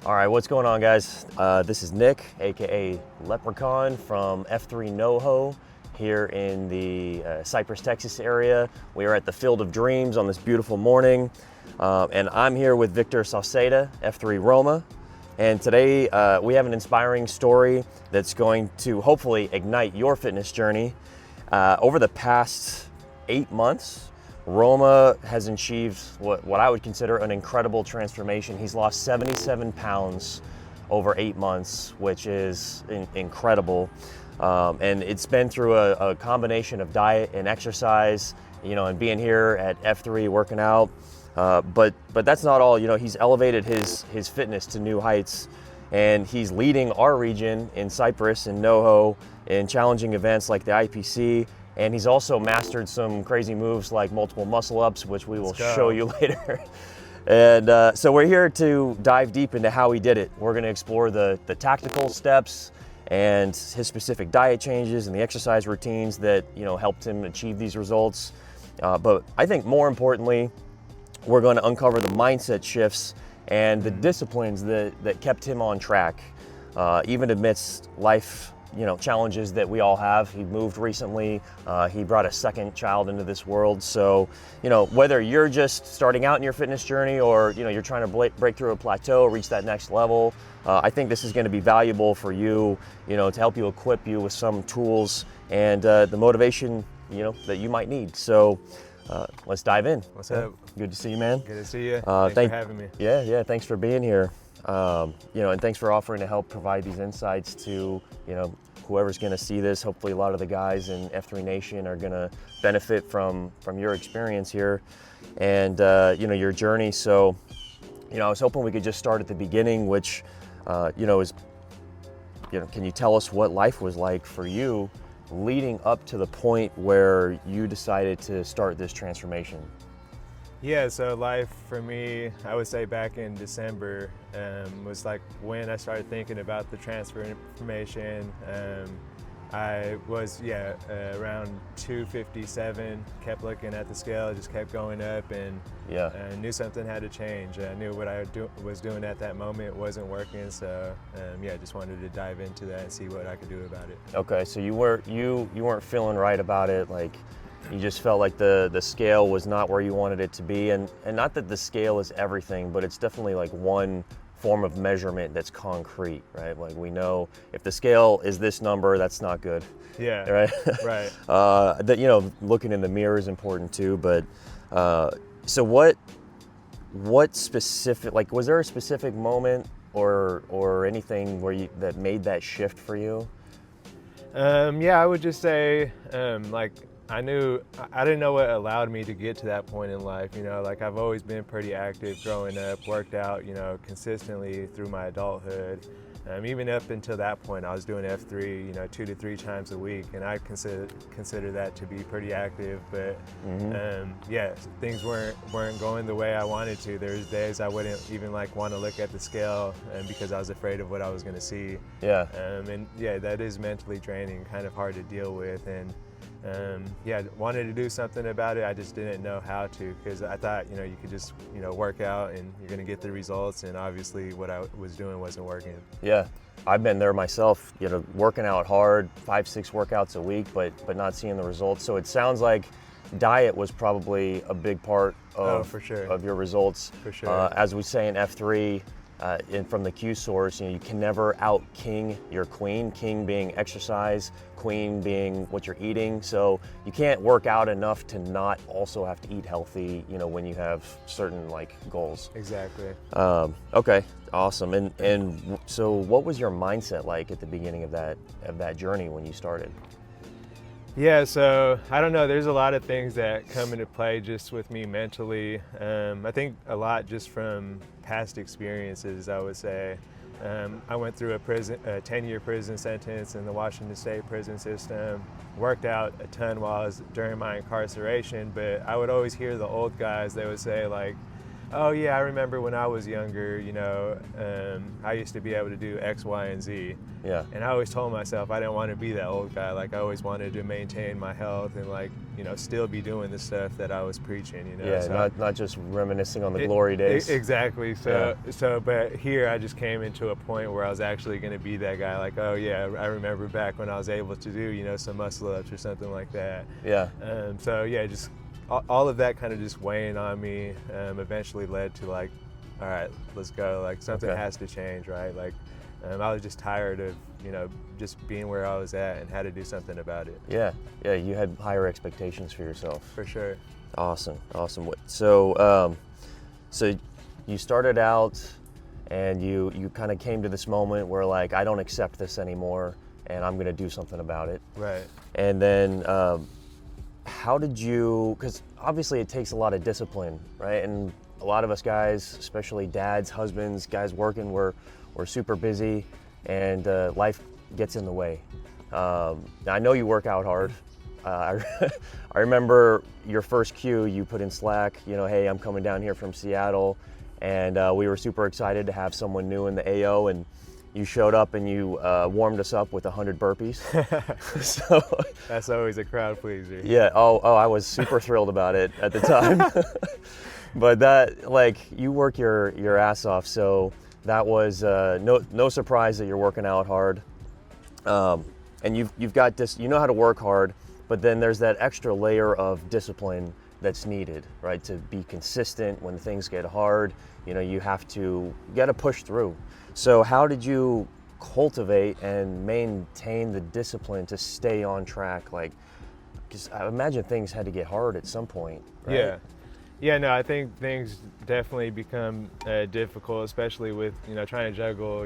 All right, what's going on, guys? This is Nick, aka Leprechaun from F3 NoHo here in the Cypress, Texas area. We are at the Field of Dreams on this beautiful morning, and I'm here with Victor Sauceda, F3 Roma. And today we have an inspiring story that's going to hopefully ignite your fitness journey. Over the past 8 months, Roma has achieved what I would consider an incredible transformation. He's lost 77 pounds over 8 months, which is incredible. And it's been through a combination of diet and exercise, and being here at F3 working out. But that's not all. He's elevated his fitness to new heights, and he's leading our region in Cypress and NoHo in challenging events like the IPC. And he's also mastered some crazy moves like multiple muscle ups, which we will show you later. And so we're here to dive deep into how he did it. We're gonna explore the tactical steps and his specific diet changes and the exercise routines that helped him achieve these results. But I think more importantly, we're going to uncover the mindset shifts and the disciplines that kept him on track, even amidst life challenges that we all have. He moved recently. He brought a second child into this world. So, whether you're just starting out in your fitness journey or, you're trying to break through a plateau, reach that next level, I think this is going to be valuable for you, to help you equip you with some tools and the motivation, that you might need. So let's dive in. What's up? Good to see you, man. Good to see you. Thanks for having me. Yeah, thanks for being here. And thanks for offering to help provide these insights to, whoever's going to see this. Hopefully a lot of the guys in F3 Nation are going to benefit from your experience here and, your journey. So, I was hoping we could just start at the beginning, which, is, can you tell us what life was like for you leading up to the point where you decided to start this transformation? Yeah, so life for me, I would say back in December was like when I started thinking about the transformation. I was, around 257, kept looking at the scale, just kept going up, and I knew something had to change. I knew what I was doing at that moment wasn't working, so just wanted to dive into that and see what I could do about it. Okay, so you weren't feeling right about it, like you just felt like the scale was not where you wanted it to be, and not that the scale is everything, but it's definitely like one form of measurement that's concrete, right? Like we know if the scale is this number, that's not good. Yeah. Right. Right. That looking in the mirror is important too. But so what specific, like, was there a specific moment or anything that made that shift for you? I would just say I didn't know what allowed me to get to that point in life. I've always been pretty active growing up, worked out, consistently through my adulthood. Even up until that point, I was doing F3, 2 to 3 times a week, and I consider that to be pretty active. But things weren't going the way I wanted to. There's days I wouldn't even want to look at the scale, because I was afraid of what I was going to see. Yeah. That is mentally draining, kind of hard to deal with, and wanted to do something about it. I just didn't know how to, because I thought, you could just, work out and you're going to get the results, and obviously what I was doing wasn't working. Yeah, I've been there myself, working out hard, 5-6 workouts a week, but not seeing the results. So it sounds like diet was probably a big part of, for sure, of your results. For sure. As we say in F3, from the Q source, you can never out king your queen, king being exercise, queen being what you're eating. So you can't work out enough to not also have to eat healthy, when you have certain goals. Exactly. Okay, awesome. And so what was your mindset like at the beginning of that journey when you started? Yeah, so I don't know, there's a lot of things that come into play just with me mentally. I think a lot just from past experiences, I would say. I went through a 10-year prison sentence in the Washington State prison system, worked out a ton during my incarceration, but I would always hear the old guys, they would say Oh yeah, I remember when I was younger, I used to be able to do X, Y, and Z. Yeah. And I always told myself I didn't want to be that old guy. Like I always wanted to maintain my health and still be doing the stuff that I was preaching, Yeah, So not just reminiscing on the glory days. Exactly. But here I just came into a point where I was actually going to be that guy. Like, oh yeah, I remember back when I was able to do, some muscle ups or something like that. Yeah. Just all of that kind of just weighing on me eventually led to all right, let's go. Like something has to change, right? Like I was just tired of, just being where I was at and had to do something about it. Yeah. You had higher expectations for yourself. For sure. Awesome. So you started out and you kind of came to this moment where like, I don't accept this anymore and I'm going to do something about it. Right. And then how did you, because obviously it takes a lot of discipline, right? And a lot of us guys, especially dads, husbands, guys working, we're super busy and life gets in the way. I know you work out hard. I remember your first cue you put in Slack, hey, I'm coming down here from Seattle, and we were super excited to have someone new in the AO, and you showed up and you warmed us up with 100 burpees. So that's always a crowd pleaser. Yeah. Oh, I was super thrilled about it at the time. But that, like, you work your ass off, so that was no surprise that you're working out hard. And you've got this, you know how to work hard, but then there's that extra layer of discipline that's needed, right? To be consistent when things get hard, you got to push through. So how did you cultivate and maintain the discipline to stay on track? Like, because I imagine things had to get hard at some point, right? Yeah, no, I think things definitely become difficult, especially with, trying to juggle,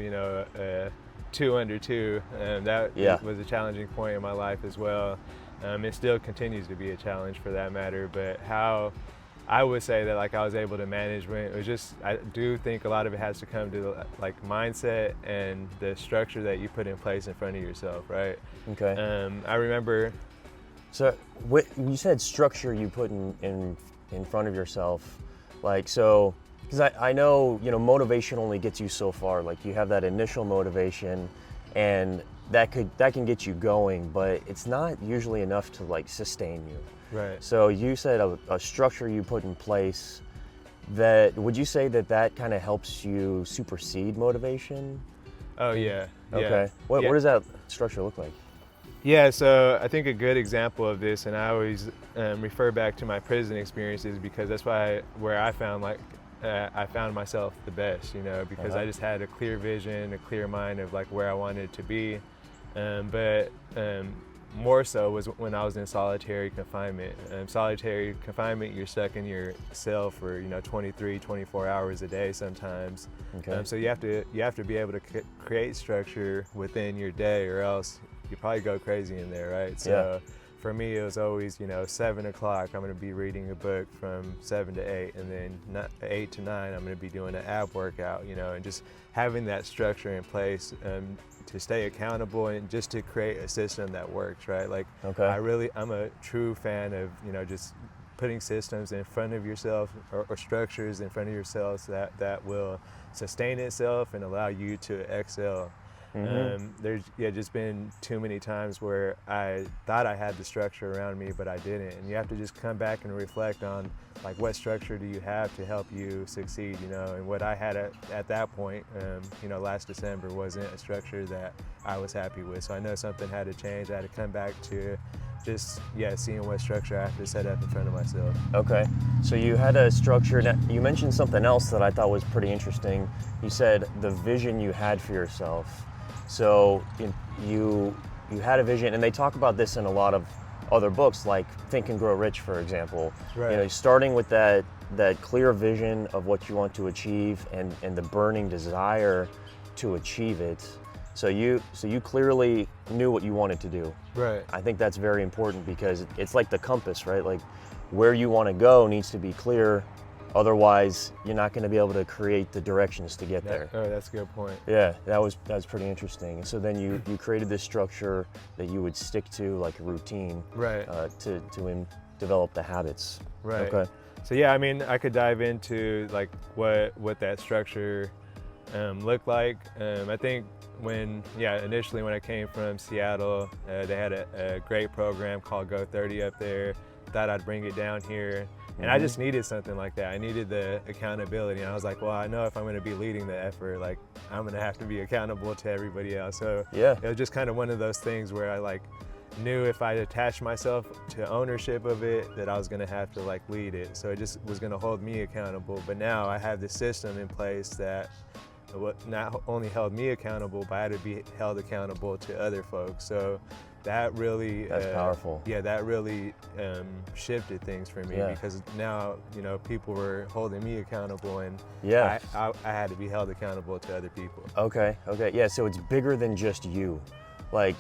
2 under 2. That was a challenging point in my life as well. It still continues to be a challenge for that matter, but how I would say that I was able to manage when it was just, I do think a lot of it has to come to mindset and the structure that you put in place in front of yourself, right? Okay. I remember. So you said structure you put in front of yourself, because I know, motivation only gets you so far. Like you have that initial motivation and that can get you going, but it's not usually enough to sustain you. Right. So you said a structure you put in place. Would you say that kind of helps you supersede motivation? Oh yeah. Okay. What does that structure look like? Yeah, so I think a good example of this, and I always refer back to my prison experiences because that's where I found I found myself the best, because I just had a clear vision, a clear mind of where I wanted to be. But more so was when I was in solitary confinement. Solitary confinement, you're stuck in your cell for 23, 24 hours a day sometimes. Okay. So you have to be able to create structure within your day, or else you probably go crazy in there, right? So for me, it was always 7 o'clock. I'm going to be reading a book from 7 to 8, and then 8 to 9, I'm going to be doing an ab workout. And just having that structure in place to stay accountable and just to create a system that works, right? I'm a true fan of just putting systems in front of yourself or structures in front of yourself that will sustain itself and allow you to excel. Mm-hmm. There's just been too many times where I thought I had the structure around me, but I didn't. And you have to just come back and reflect on what structure do you have to help you succeed, and what I had at that point, last December wasn't a structure that I was happy with. So I know something had to change. I had to come back to just, seeing what structure I have to set up in front of myself. Okay, so you had a structure. Now, you mentioned something else that I thought was pretty interesting. You said the vision you had for yourself. So you had a vision, and they talk about this in a lot of other books, like Think and Grow Rich, for example. Right. Starting with that clear vision of what you want to achieve and the burning desire to achieve it. So you clearly knew what you wanted to do. Right. I think that's very important because it's like the compass, right? Like where you want to go needs to be clear. Otherwise, you're not going to be able to create the directions to get there. Oh, that's a good point. Yeah, that was pretty interesting. So then you created this structure that you would stick to, like a routine, right? To develop the habits. Right. Okay. So yeah, I mean, I could dive into like what that structure looked like. I think initially when I came from Seattle, they had a great program called Go 30 up there. Thought I'd bring it down here. And I just needed something like that. I needed the accountability. And I was like, well, I know if I'm going to be leading the effort, like I'm going to have to be accountable to everybody else. So yeah, it was just kind of one of those things where I like knew if I attached myself to ownership of it, that I was going to have to like lead it. So it just was going to hold me accountable. But now I have this system in place that not only held me accountable, but I had to be held accountable to other folks. So that really, that's powerful. Yeah, that really shifted things for me, because now, you know, people were holding me accountable, and I had to be held accountable to other people. Okay, yeah, so it's bigger than just you. Like,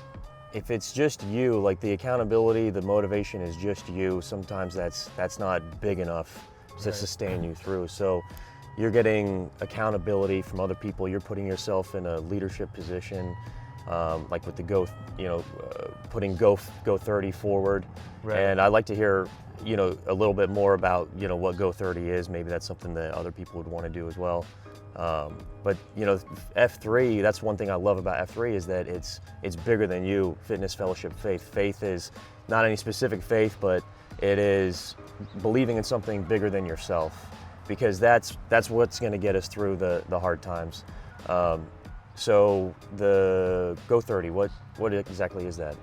if it's just you, like the accountability, the motivation is just you, sometimes that's not big enough to sustain you through. So you're getting accountability from other people, you're putting yourself in a leadership position, like with the putting Go 30 forward. Right. And I'd like to hear, you know, a little bit more about, you know, what Go 30 is. Maybe that's something that other people would want to do as well. But you know, F3, that's one thing I love about F3 is that it's bigger than you. Fitness, fellowship, faith. Faith is not any specific faith, but it is believing in something bigger than yourself, because that's what's going to get us through the hard times. So the Go 30, what exactly is that?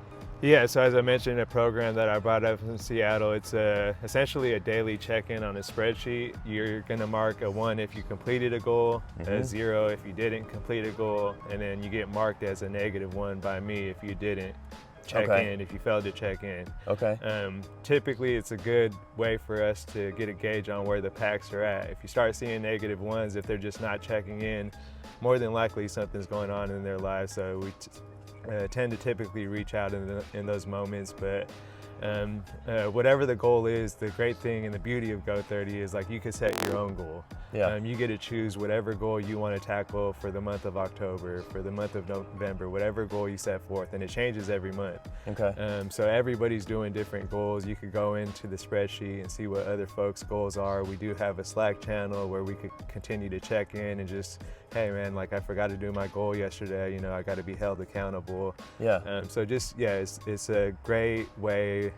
Yeah, so as I mentioned, a program that I brought up in Seattle, it's essentially a daily check-in on a spreadsheet. You're gonna mark a 1 if you completed a goal, a 0 if you didn't complete a goal, and then you get marked as a -1 by me if you didn't check in, if you failed to check in. Okay. Typically, it's a good way for us to get a gauge on where the packs are at. If you start seeing -1s, if they're just not checking in, more than likely something's going on in their lives. So we tend to typically reach out in those moments, but whatever the goal is, the great thing and the beauty of Go 30 is like you can set your own goal. Yeah. You get to choose whatever goal you want to tackle for the month of October, for the month of November, whatever goal you set forth, and it changes every month. Okay. So everybody's doing different goals. You could go into the spreadsheet and see what other folks' goals are. We do have a Slack channel where we could continue to check in and just, hey man, like I forgot to do my goal yesterday, you know, I got to be held accountable. Yeah. So just, yeah, it's a great way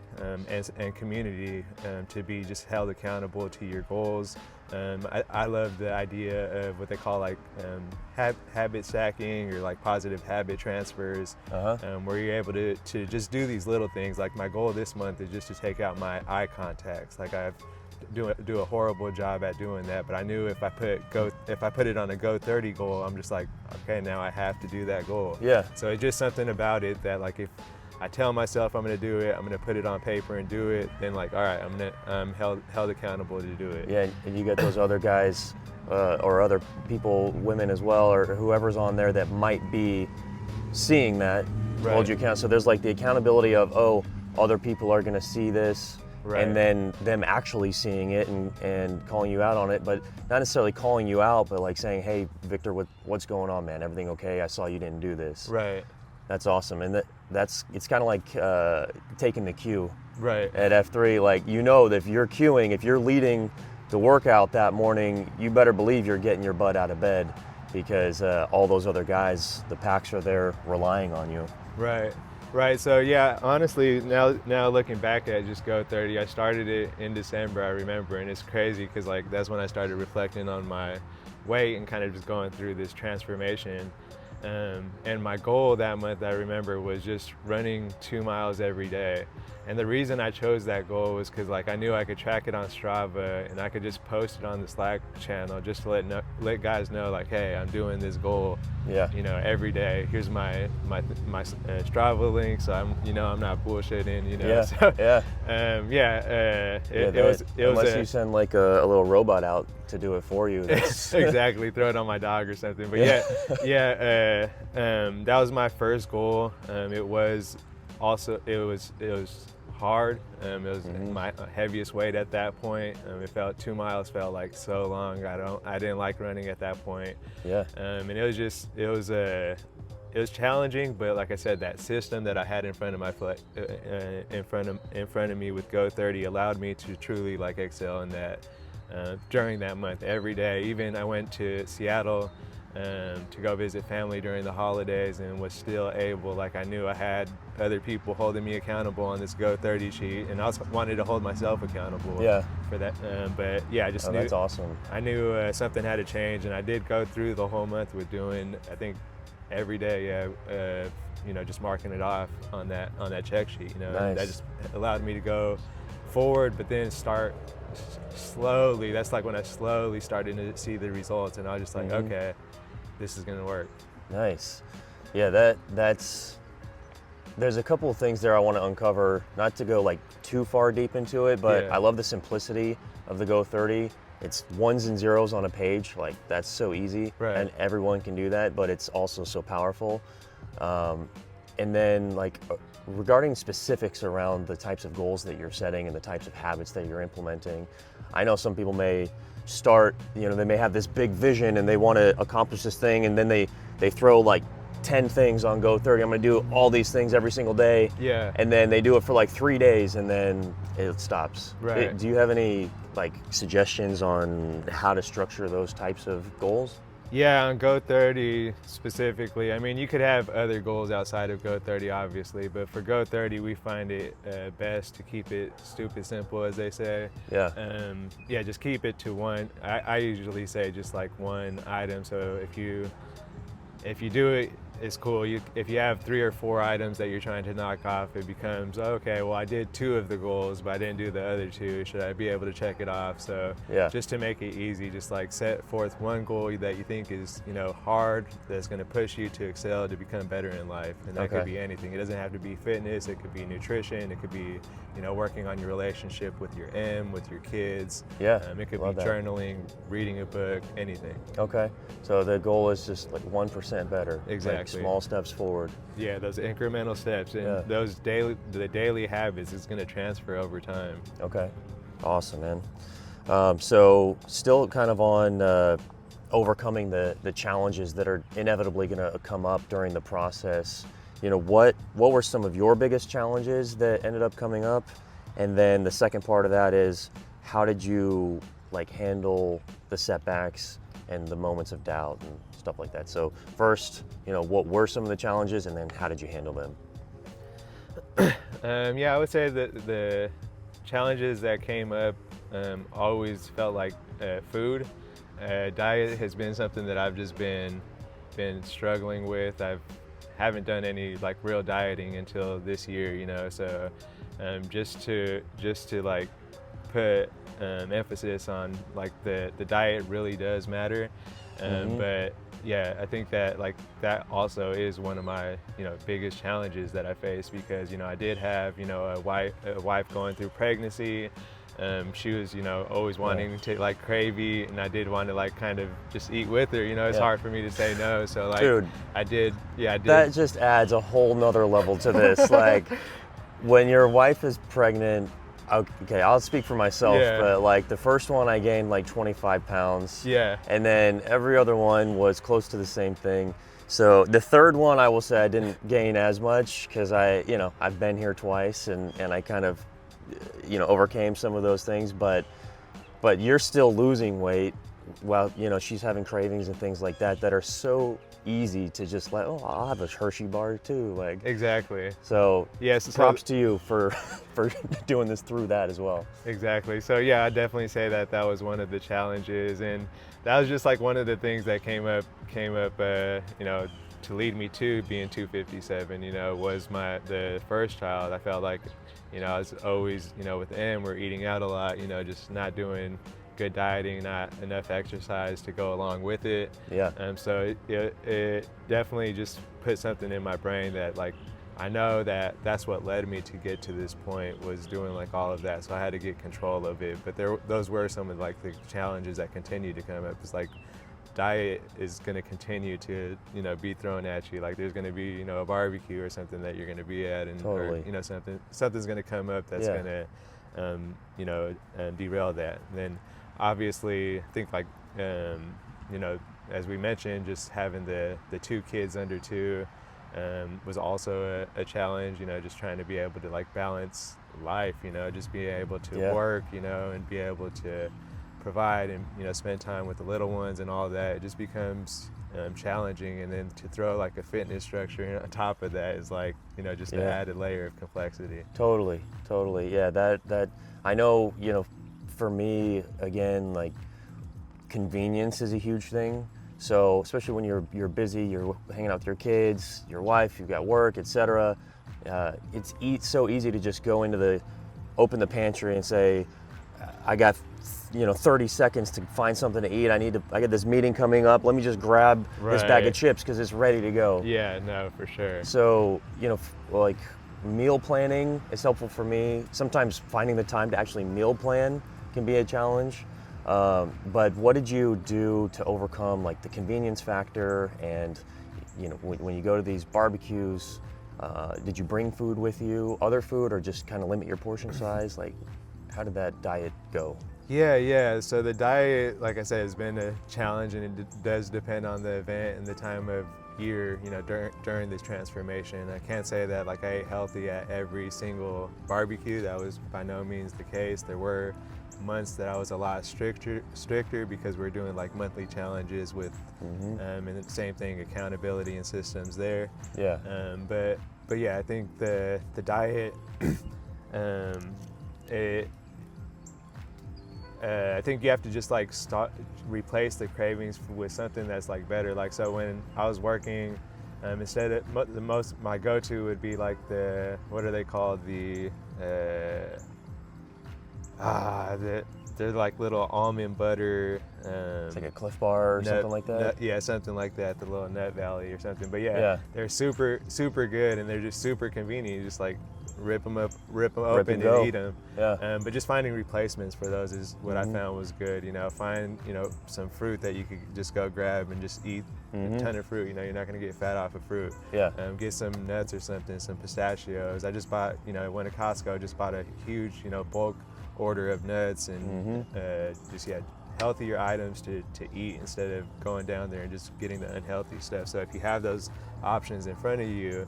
and community to be just held accountable to your goals. I love the idea of what they call like habit stacking, or like positive habit transfers, where you're able to just do these little things. Like my goal this month is just to take out my eye contacts. Like I do a horrible job at doing that, but I knew if I put it on a Go 30 goal, I'm just like, okay, now I have to do that goal. Yeah. So it's just something about it that like if I tell myself I'm going to do it, I'm going to put it on paper and do it, then like, all right, I'm held accountable to do it. Yeah, and you get those other guys or other people, women as well, or whoever's on there that might be seeing that, hold you accountable. So there's like the accountability of, oh, other people are going to see this, and then them actually seeing it and calling you out on it, but not necessarily calling you out, but like saying, hey, Victor, what's going on, man? Everything okay? I saw you didn't do this. Right. That's awesome, and it's kind of like taking the cue. Right. At F3, like, you know that if you're queuing, if you're leading the workout that morning, you better believe you're getting your butt out of bed, because all those other guys, the packs are there relying on you. Right. Right. So yeah, honestly, now looking back at just Go 30, I started it in December, I remember, and it's crazy because like that's when I started reflecting on my weight and kind of just going through this transformation. And my goal that month, I remember, was just running 2 miles every day. And the reason I chose that goal was because like I knew I could track it on Strava, and I could just post it on the Slack channel just to let guys know like, hey, I'm doing this goal. Yeah. You know, every day. Here's my Strava link, so I'm not bullshitting. You know. Yeah. So, yeah. It was unless you send like a little robot out to do it for you. Exactly. Throw it on my dog or something. But that was my first goal. It was hard. It was my heaviest weight at that point. 2 miles felt like so long. I didn't like running at that point. Yeah. And it was it was challenging, but like I said, that system that I had in front of in front of me with Go 30 allowed me to truly like excel in that during that month every day. Even I went to Seattle to go visit family during the holidays and was still able, like I knew I had other people holding me accountable on this Go 30 sheet, and I also wanted to hold myself accountable for that. But yeah, I just knew that's awesome. I knew something had to change, and I did go through the whole month with doing, I think, every day, just marking it off on that check sheet. Nice. That just allowed me to go forward, but then start slowly. That's like when I slowly started to see the results, and I was just like, okay, this is gonna work. Nice. Yeah, that's. There's a couple of things there I want to uncover, not to go like too far deep into it, but I love the simplicity of the Go 30. It's ones and zeros on a page, like that's so easy, and everyone can do that, but it's also so powerful. And then like regarding specifics around the types of goals that you're setting and the types of habits that you're implementing, I know some people may start, they may have this big vision and they want to accomplish this thing, and then they throw like 10 things on Go 30. I'm gonna do all these things every single day. Yeah. And then they do it for like 3 days and then it stops. Right. Do you have any like suggestions on how to structure those types of goals? Yeah, on Go 30 specifically, I mean, you could have other goals outside of Go 30, obviously, but for Go 30, we find it best to keep it stupid simple, as they say. Yeah. Just keep it to one. I usually say just like one item. So if you do it, it's cool. If you have 3 or 4 items that you're trying to knock off, it becomes, okay, well, I did 2 of the goals, but I didn't do the other 2. Should I be able to check it off? So just to make it easy, just like set forth one goal that you think is, hard, that's going to push you to excel, to become better in life. And that could be anything. It doesn't have to be fitness. It could be nutrition. It could be, working on your relationship with your with your kids. Yeah. It could be journaling, reading a book, anything. Okay. So the goal is just like 1% better. Exactly. Like small steps forward. Yeah, those incremental steps, and the daily habits is going to transfer over time. Okay. Awesome, man. So still kind of on overcoming the challenges that are inevitably going to come up during the process. What were some of your biggest challenges that ended up coming up? And then the second part of that is, how did you like handle the setbacks and the moments of doubt and stuff like that? So first, what were some of the challenges, and then how did you handle them? I would say that the challenges that came up always felt like food. Diet has been something that I've just been struggling with. Haven't done any like real dieting until this year, so just to like put emphasis on like the diet really does matter. But yeah, I think that like that also is one of my biggest challenges that I face, because I did have a wife going through pregnancy. She was always wanting to like crave eat, and I did want to like kind of just eat with her. It's hard for me to say no, so like Dude, I did. That just adds a whole nother level to this. Like when your wife is pregnant, okay, I'll speak for myself, but like the first one I gained like 25 pounds. Yeah. And then every other one was close to the same thing. So the third one, I will say I didn't gain as much, because I've been here twice, and I kind of, overcame some of those things, but you're still losing weight while, she's having cravings and things like that are so easy to just like, oh, I'll have a Hershey bar too. Like Exactly. So yes, props to you for doing this through that as well. Exactly. So yeah, I definitely say that was one of the challenges, and that was just like one of the things that came up, to lead me to being 257, was the first child. I felt like, I was always, with M, we're eating out a lot, just not doing good dieting, not enough exercise to go along with it. Yeah. So it definitely just put something in my brain that like, I know that's what led me to get to this point, was doing like all of that. So I had to get control of it. But those were some of like the challenges that continue to come up. It's like diet is going to continue to be thrown at you. Like there's going to be a barbecue or something that you're going to be at, and totally. or, something's going to come up that's going to derail that. And then obviously I think like as we mentioned, just having the 2 kids under 2 was also a challenge, you know, just trying to be able to like balance life, you know, just be able to work, you know, and be able to provide and, you know, spend time with the little ones and all of that. It just becomes challenging, and then to throw like a fitness structure on top of that is like, you know, just an added layer of complexity. Totally. Yeah, that I know, you know, for me, again, like convenience is a huge thing. So especially when you're busy, you're hanging out with your kids, your wife, you've got work, etc. It's so easy to just open the pantry and say, I got, you know, 30 seconds to find something to eat. I got this meeting coming up. Let me just grab this bag of chips because it's ready to go. Yeah, no, for sure. So, you know, like meal planning is helpful for me. Sometimes finding the time to actually meal plan can be a challenge. But what did you do to overcome like the convenience factor? And, you know, when you go to these barbecues, did you bring food with you, other food, or just kind of limit your portion size? Like, how did that diet go? Yeah. So the diet, like I said, has been a challenge, and it does depend on the event and the time of year, you know, during this transformation. I can't say that like I ate healthy at every single barbecue. That was by no means the case. There were months that I was a lot stricter because we're doing like monthly challenges with, and the same thing, accountability and systems there. Yeah. But yeah, I think the diet, I think you have to just like replace the cravings with something that's like better. Like, so when I was working, instead of my go-to would be like what are they called? They're like little almond butter. It's like a Cliff Bar or something like that? Yeah, something like that, the little Nut Valley or something. But yeah, they're super good, and they're just super convenient. You just like rip them open and eat them. Yeah. But just finding replacements for those is what I found was good. You know, find, you know, some fruit that you could just go grab and just eat a ton of fruit. You know, you're not going to get fat off of fruit. Yeah. Get some nuts or something, some pistachios. I just bought, you know, went to Costco, just bought a huge, you know, bulk order of nuts and healthier items to eat instead of going down there and just getting the unhealthy stuff. So if you have those options in front of you,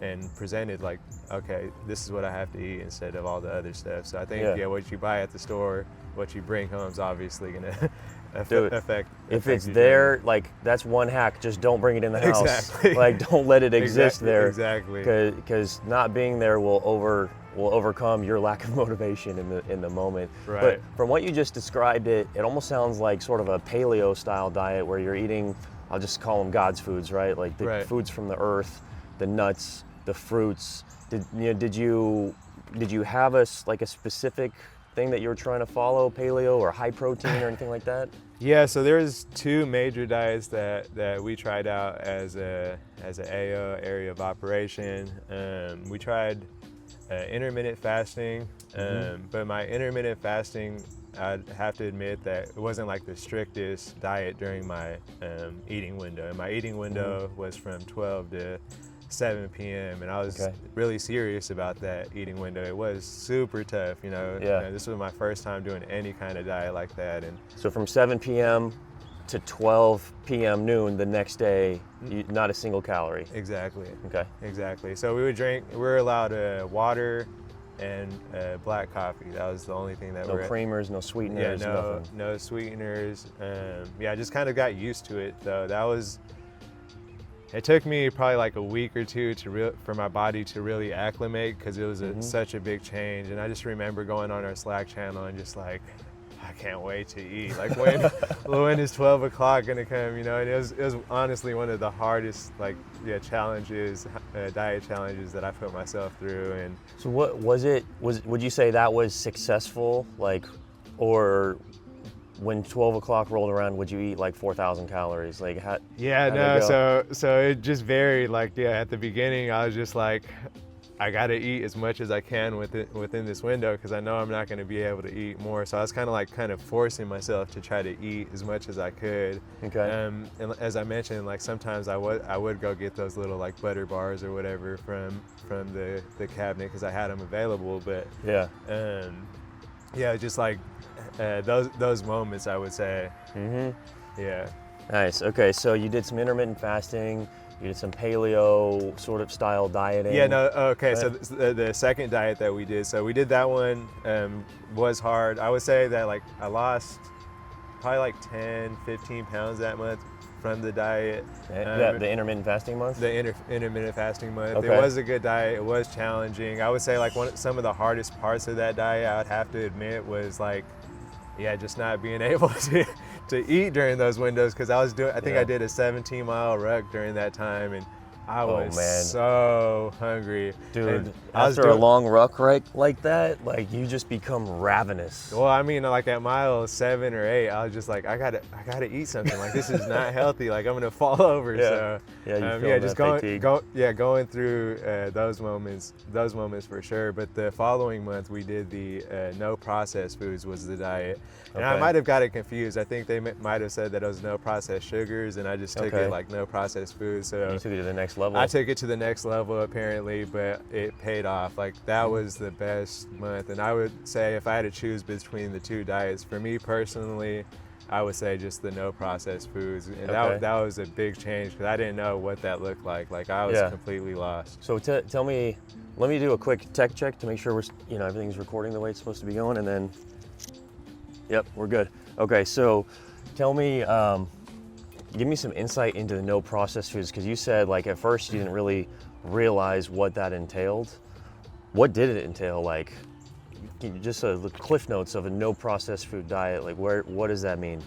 and presented like, okay, this is what I have to eat instead of all the other stuff. So I think, what you buy at the store, what you bring home is obviously gonna affect. If it's there, like that's one hack. Just don't bring it in the house. Exactly. Like don't let it exist there. Exactly. Because not being there will overcome your lack of motivation in the moment. Right. But from what you just described, it almost sounds like sort of a paleo style diet where you're eating, I'll just call them God's foods, right? Like the foods from the earth, the nuts, the fruits. Did you have a specific thing that you were trying to follow, paleo or high protein or anything like that? Yeah, so there's 2 major diets that we tried out as an AO, area of operation. We tried intermittent fasting, but my intermittent fasting, I'd have to admit that it wasn't like the strictest diet during my eating window. And my eating window was from 12 to 7 p.m. and I was really serious about that eating window. It was super tough, you know. This was my first time doing any kind of diet like that. And so from 7 p.m. to 12 p.m. noon the next day, not a single calorie. Exactly. Okay. Exactly. So we were allowed water and black coffee. That was the only thing that no creamers, no sweeteners, nothing. No sweeteners. I just kind of got used to it though. It took me probably like a week or 2 for my body to really acclimate, because it was such a big change. And I just remember going on our Slack channel and just like, I can't wait to eat. Like when is 12 o'clock gonna come, you know? And it was honestly one of the hardest challenges, diet challenges that I put myself through. And so what would you say that was successful? Like, or when 12 o'clock rolled around, would you eat like 4,000 calories? Like, how'd it go? So it just varied. Like, at the beginning, I was just like, I gotta eat as much as I can within this window, because I know I'm not gonna be able to eat more. So I was kind of forcing myself to try to eat as much as I could. Okay. And as I mentioned, like sometimes I would go get those little like butter bars or whatever from the cabinet, because I had them available. But just like those moments, I would say. Mm-hmm. Yeah. Nice. Okay, so you did some intermittent fasting. You did some paleo sort of style dieting. Yeah, no, okay, so Right. the second diet that we did, so we did that one, was hard. I would say that like I lost probably like 10, 15 pounds that month from the diet. The intermittent fasting month. The intermittent fasting month. Okay. It was a good diet. It was challenging. I would say like some of the hardest parts of that diet, I would have to admit, was like, yeah, just not being able to eat during those windows, because I think I did a 17-mile ruck during that time, and I was so hungry. Dude, after a long ruck like that, like you just become ravenous. Well, I mean, like at mile 7 or 8, I was just like, I gotta eat something. Like this is not healthy. Like I'm gonna fall over. Yeah. So Yeah, just going through those moments for sure. But the following month we did the no processed foods was the diet, and I might have got it confused. I think they might have said that it was no processed sugars, and I just took it like no processed foods. So you took it to the next level. I took it to the next level apparently, but it paid off. Like that was the best month, and I would say if I had to choose between the two diets, for me personally, I would say just the no processed foods, and that was a big change because I didn't know what that looked like. Like I was completely lost. So tell me, let me do a quick tech check to make sure everything's recording the way it's supposed to be going, and then, yep, we're good. Okay, so tell me. Give me some insight into the no processed foods, because you said like at first you didn't really realize what that entailed. What did it entail? Like, just the cliff notes of a no processed food diet. Like, what does that mean?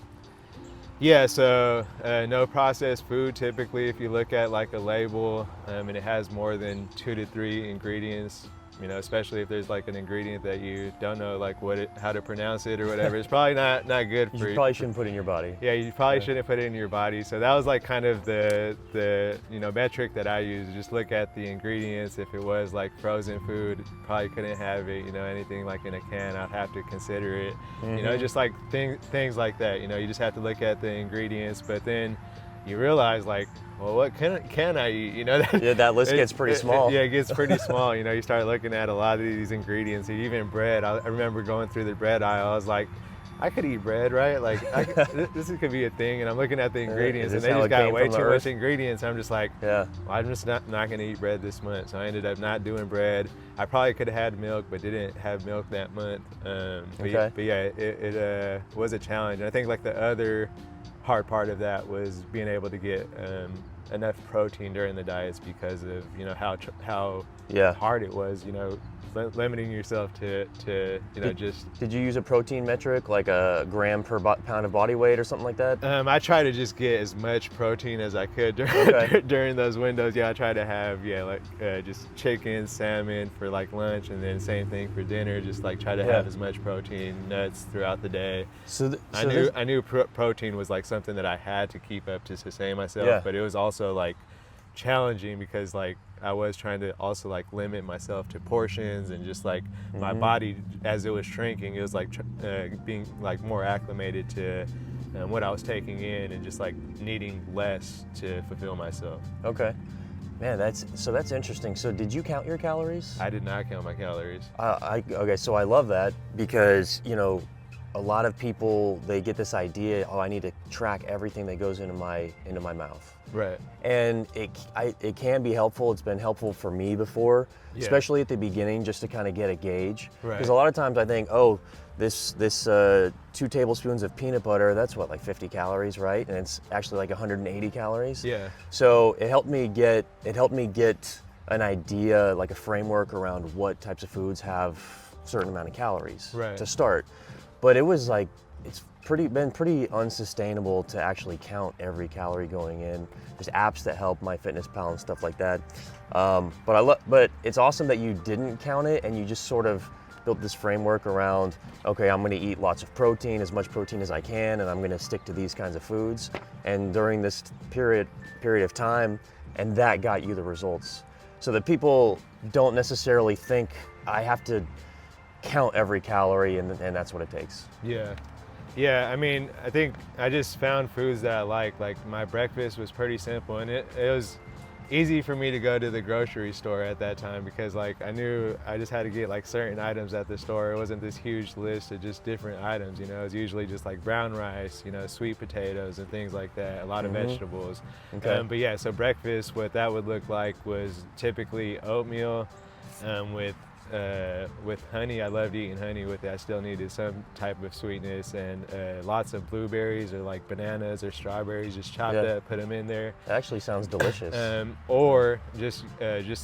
Yeah, so no processed food. Typically, if you look at like a label, and it has more than 2 to 3 ingredients, you know, especially if there's like an ingredient that you don't know like how to pronounce it or whatever, it's probably not good for you. You probably shouldn't put it in your body. Yeah, you probably shouldn't put it in your body. So that was like kind of the metric that I use. Just look at the ingredients. If it was like frozen food, probably couldn't have it. You know, anything like in a can, I'd have to consider it. You know, just like things like that. You know, you just have to look at the ingredients, but then you realize like, well, what can I eat? You know, that list gets pretty small. It gets pretty small. You know, you start looking at a lot of these ingredients, even bread. I remember going through the bread aisle. I was like, I could eat bread, right? Like, this could be a thing. And I'm looking at the ingredients, and they just got way too much ingredients. I'm just like, well, I'm just not going to eat bread this month. So I ended up not doing bread. I probably could have had milk, but didn't have milk that month. But yeah, it was a challenge. And I think like the other hard part of that was being able to get enough protein during the diets, because of, you know, how hard it was, you know, limiting yourself to you know, Did you use a protein metric, like a gram per pound of body weight or something like that? I try to just get as much protein as I could during those windows. Yeah, I try to have just chicken, salmon for like lunch, and then same thing for dinner. Just like try to have as much protein, nuts throughout the day. I knew protein was like something that I had to keep up to sustain myself, but it was also like challenging because like I was trying to also like limit myself to portions, and just like my body as it was shrinking, it was like being like more acclimated to what I was taking in, and just like needing less to fulfill myself. Okay. Man, that's interesting. So did you count your calories? I did not count my calories. Okay, so I love that, because, you know, a lot of people, they get this idea, I need to track everything that goes into my mouth. Right. And it can be helpful. It's been helpful for me before, especially at the beginning, just to kind of get a gauge. Right. Because a lot of times I think, oh, this 2 tablespoons of peanut butter, that's what, like 50 calories, right? And it's actually like 180 calories. Yeah. So it helped me get an idea, like a framework around what types of foods have a certain amount of calories to start. But it was like, it's been pretty unsustainable to actually count every calorie going in. There's apps that help, MyFitnessPal and stuff like that. But it's awesome that you didn't count it, and you just sort of built this framework around, okay, I'm gonna eat lots of protein, as much protein as I can, and I'm gonna stick to these kinds of foods. And during this period of time, and that got you the results. So that people don't necessarily think I have to count every calorie, and that's what it takes. Yeah, I mean, I think I just found foods that I like my breakfast was pretty simple, and it was easy for me to go to the grocery store at that time because like I knew I just had to get like certain items at the store. It wasn't this huge list of just different items, you know. It was usually just like brown rice, you know, sweet potatoes and things like that, a lot of vegetables. Okay. But yeah, so breakfast, what that would look like was typically oatmeal with honey. I loved eating honey with it. I still needed some type of sweetness, and lots of blueberries or like bananas or strawberries just chopped up, put them in there. That actually sounds delicious. Or just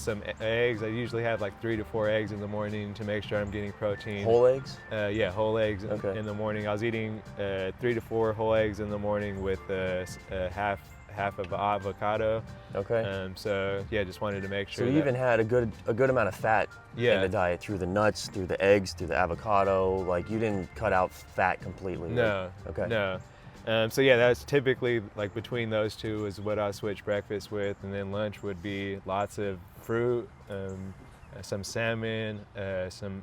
some eggs. I usually have like 3 to 4 eggs in the morning to make sure I'm getting protein. Whole eggs? Yeah, whole eggs in the morning. I was eating 3 to 4 whole eggs in the morning with half of avocado. Okay. So yeah, just wanted to make sure. So you even had a good amount of fat in the diet through the nuts, through the eggs, through the avocado. Like you didn't cut out fat completely. No. Right? Okay. No. So yeah, that's typically like between those two is what I switch breakfast with, and then lunch would be lots of fruit, some salmon, some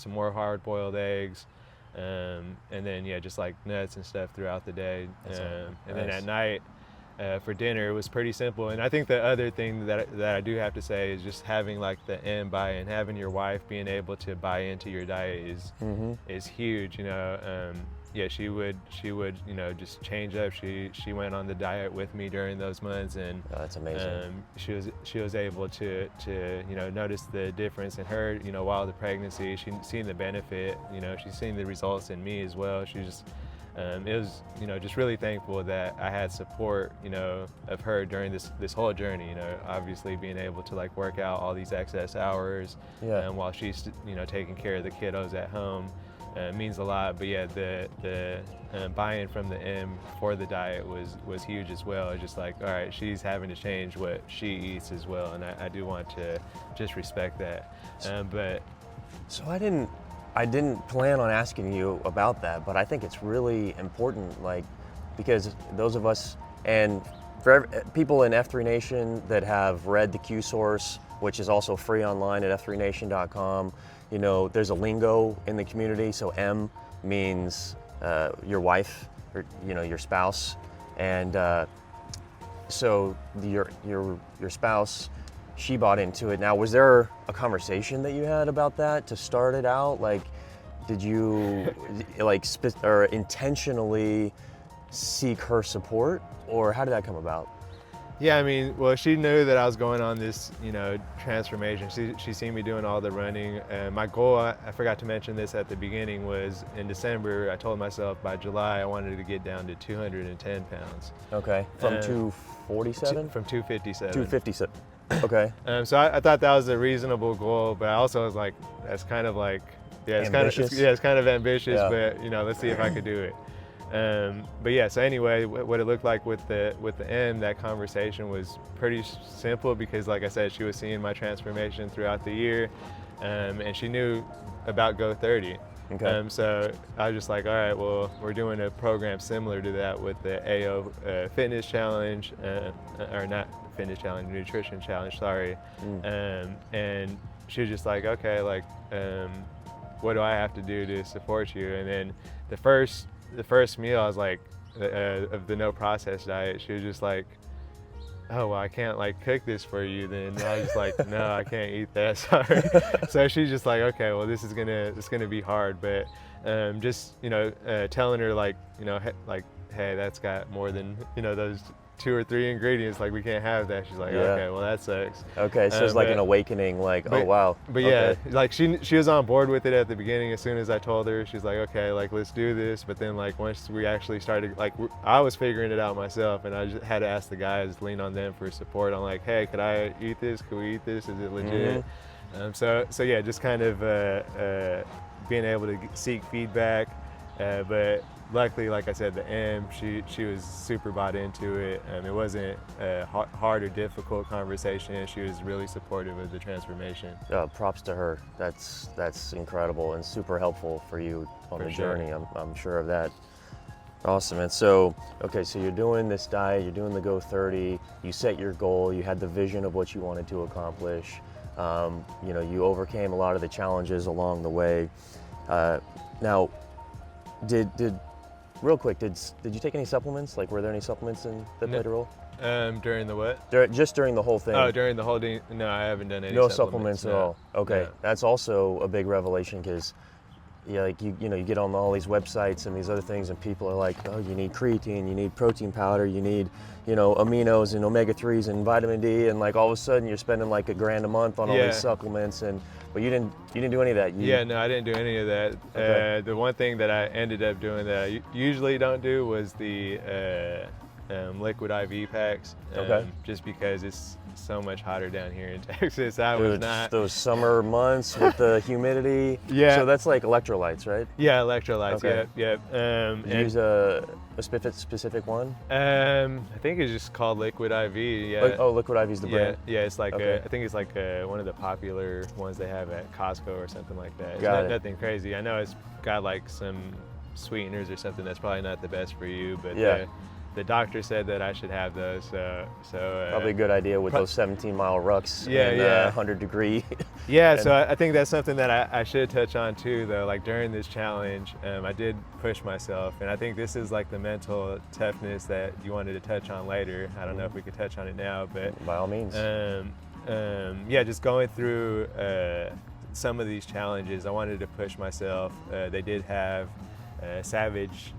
more hard-boiled eggs, and then yeah, just like nuts and stuff throughout the day. And then at night. For dinner, it was pretty simple. And I think the other thing that I do have to say is just having like the buy-in, having your wife being able to buy into your diet is huge. You know, yeah, she would you know just change up. She went on the diet with me during those months, and that's amazing. She was able to you know notice the difference in her. You know, while the pregnancy, she's seen the benefit. You know, she's seen the results in me as well. She just it was, you know, just really thankful that I had support, you know, of her during this whole journey. You know, obviously being able to like work out all these excess hours, while she's, you know, taking care of the kiddos at home, means a lot. But yeah, the buy-in from the for the diet was huge as well. It's just like, all right, she's having to change what she eats as well, and I do want to just respect that. But so I didn't plan on asking you about that, but I think it's really important, like, because those of us, and for people in F3 Nation that have read the Q source, which is also free online at f3nation.com, you know, there's a lingo in the community. So M means your wife, or, you know, your spouse, and so your spouse, she bought into it. Now, was there a conversation that you had about that to start it out? Like, did you like or intentionally seek her support, or how did that come about? Yeah, I mean, well, she knew that I was going on this, you know, transformation. She seen me doing all the running. My goal, I forgot to mention this at the beginning, was in December, I told myself by July I wanted to get down to 210 pounds. Okay, from 247? From 257. 257. Okay. So I thought that was a reasonable goal, but I also was like, that's kind of like, ambitious. It's kind of ambitious, but you know, let's see if I could do it. But yeah, so anyway, what it looked like with the M, that conversation was pretty simple because, like I said, she was seeing my transformation throughout the year, and she knew about Go 30. Okay. So I was just like, all right, well, we're doing a program similar to that with the AO fitness challenge, or not fitness challenge, nutrition challenge, sorry. And she was just like, okay, like, what do I have to do to support you? And then the first meal, I was like, of the no process diet, she was just like, oh, well, I can't like cook this for you then. And I was just like, no, I can't eat that, sorry. So she's just like, okay, well, it's gonna be hard, but just, you know, telling her like, you know, like, hey, that's got more than, you know, those 2 or 3 ingredients, like we can't have that. She's like, okay, well, that sucks. Okay, so it's like an awakening, like, oh wow. But yeah, like she was on board with it at the beginning. As soon as I told her, she's like, okay, like let's do this. But then like once we actually started, like I was figuring it out myself, and I just had to ask the guys, lean on them for support. I'm like, hey, could I eat this? Could we eat this? Is it legit? So yeah, just kind of being able to seek feedback, but luckily, like I said, the M, she was super bought into it. It wasn't a hard or difficult conversation. She was really supportive of the transformation. Props to her. That's incredible and super helpful for you on the journey. I'm sure of that. Awesome. And so, okay, so you're doing this diet, you're doing the Go 30, you set your goal, you had the vision of what you wanted to accomplish. You know, you overcame a lot of the challenges along the way. Now, real quick, did you take any supplements? Like, were there any supplements that played a role? During the what? Just during the whole thing? Oh, during the whole thing? No, I haven't done any No supplements at all. Okay, No. that's also a big revelation because, yeah, like you get on all these websites and these other things, and people are like, oh, you need creatine, you need protein powder, you need, aminos and omega-3s and vitamin D, and like all of a sudden you're spending like $1,000 a month on all these supplements, but you didn't do any of that. No, I didn't do any of that. Okay. The one thing that I ended up doing that I usually don't do was the liquid IV packs. Just because it's so much hotter down here in Texas. Those summer months with the humidity. Yeah. So that's like electrolytes, right? Yeah, electrolytes. Okay. Yep. Did you use a specific one? I think it's just called Liquid IV. Yeah. Oh, Liquid IV is the brand. Yeah, it's like Okay. I think it's like one of the popular ones they have at Costco or something like that. It's Got it. nothing crazy. I know it's got like some sweeteners or something that's probably not the best for you, but Yeah. the doctor said that I should have those. So Probably a good idea with those 17-mile rucks. Yeah, and, yeah. 100-degree. Yeah, so I think that's something that I should touch on too, though. Like during this challenge, I did push myself, and I think this is like the mental toughness that you wanted to touch on later. I don't know if we could touch on it now, but By all means. yeah, just going through some of these challenges, I wanted to push myself. They did have Savage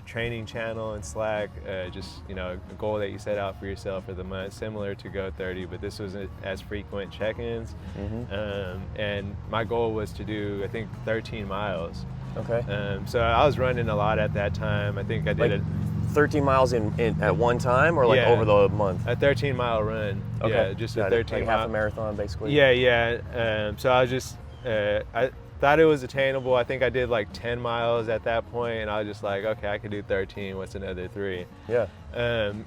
training channel and Slack, just a goal that you set out for yourself for the month, similar to Go 30, but this wasn't as frequent check-ins. And my goal was to do, I think, 13 miles. Okay. So I was running a lot at that time. I think I did Like 13 miles in at one time, or like over the month? a 13-mile run. Okay. Yeah, just Got a it. 13 like half a marathon, basically. Yeah. So I was just, I thought it was attainable. I think I did like 10 miles at that point, and I was just like, okay, I could do 13. What's another 3? Yeah. And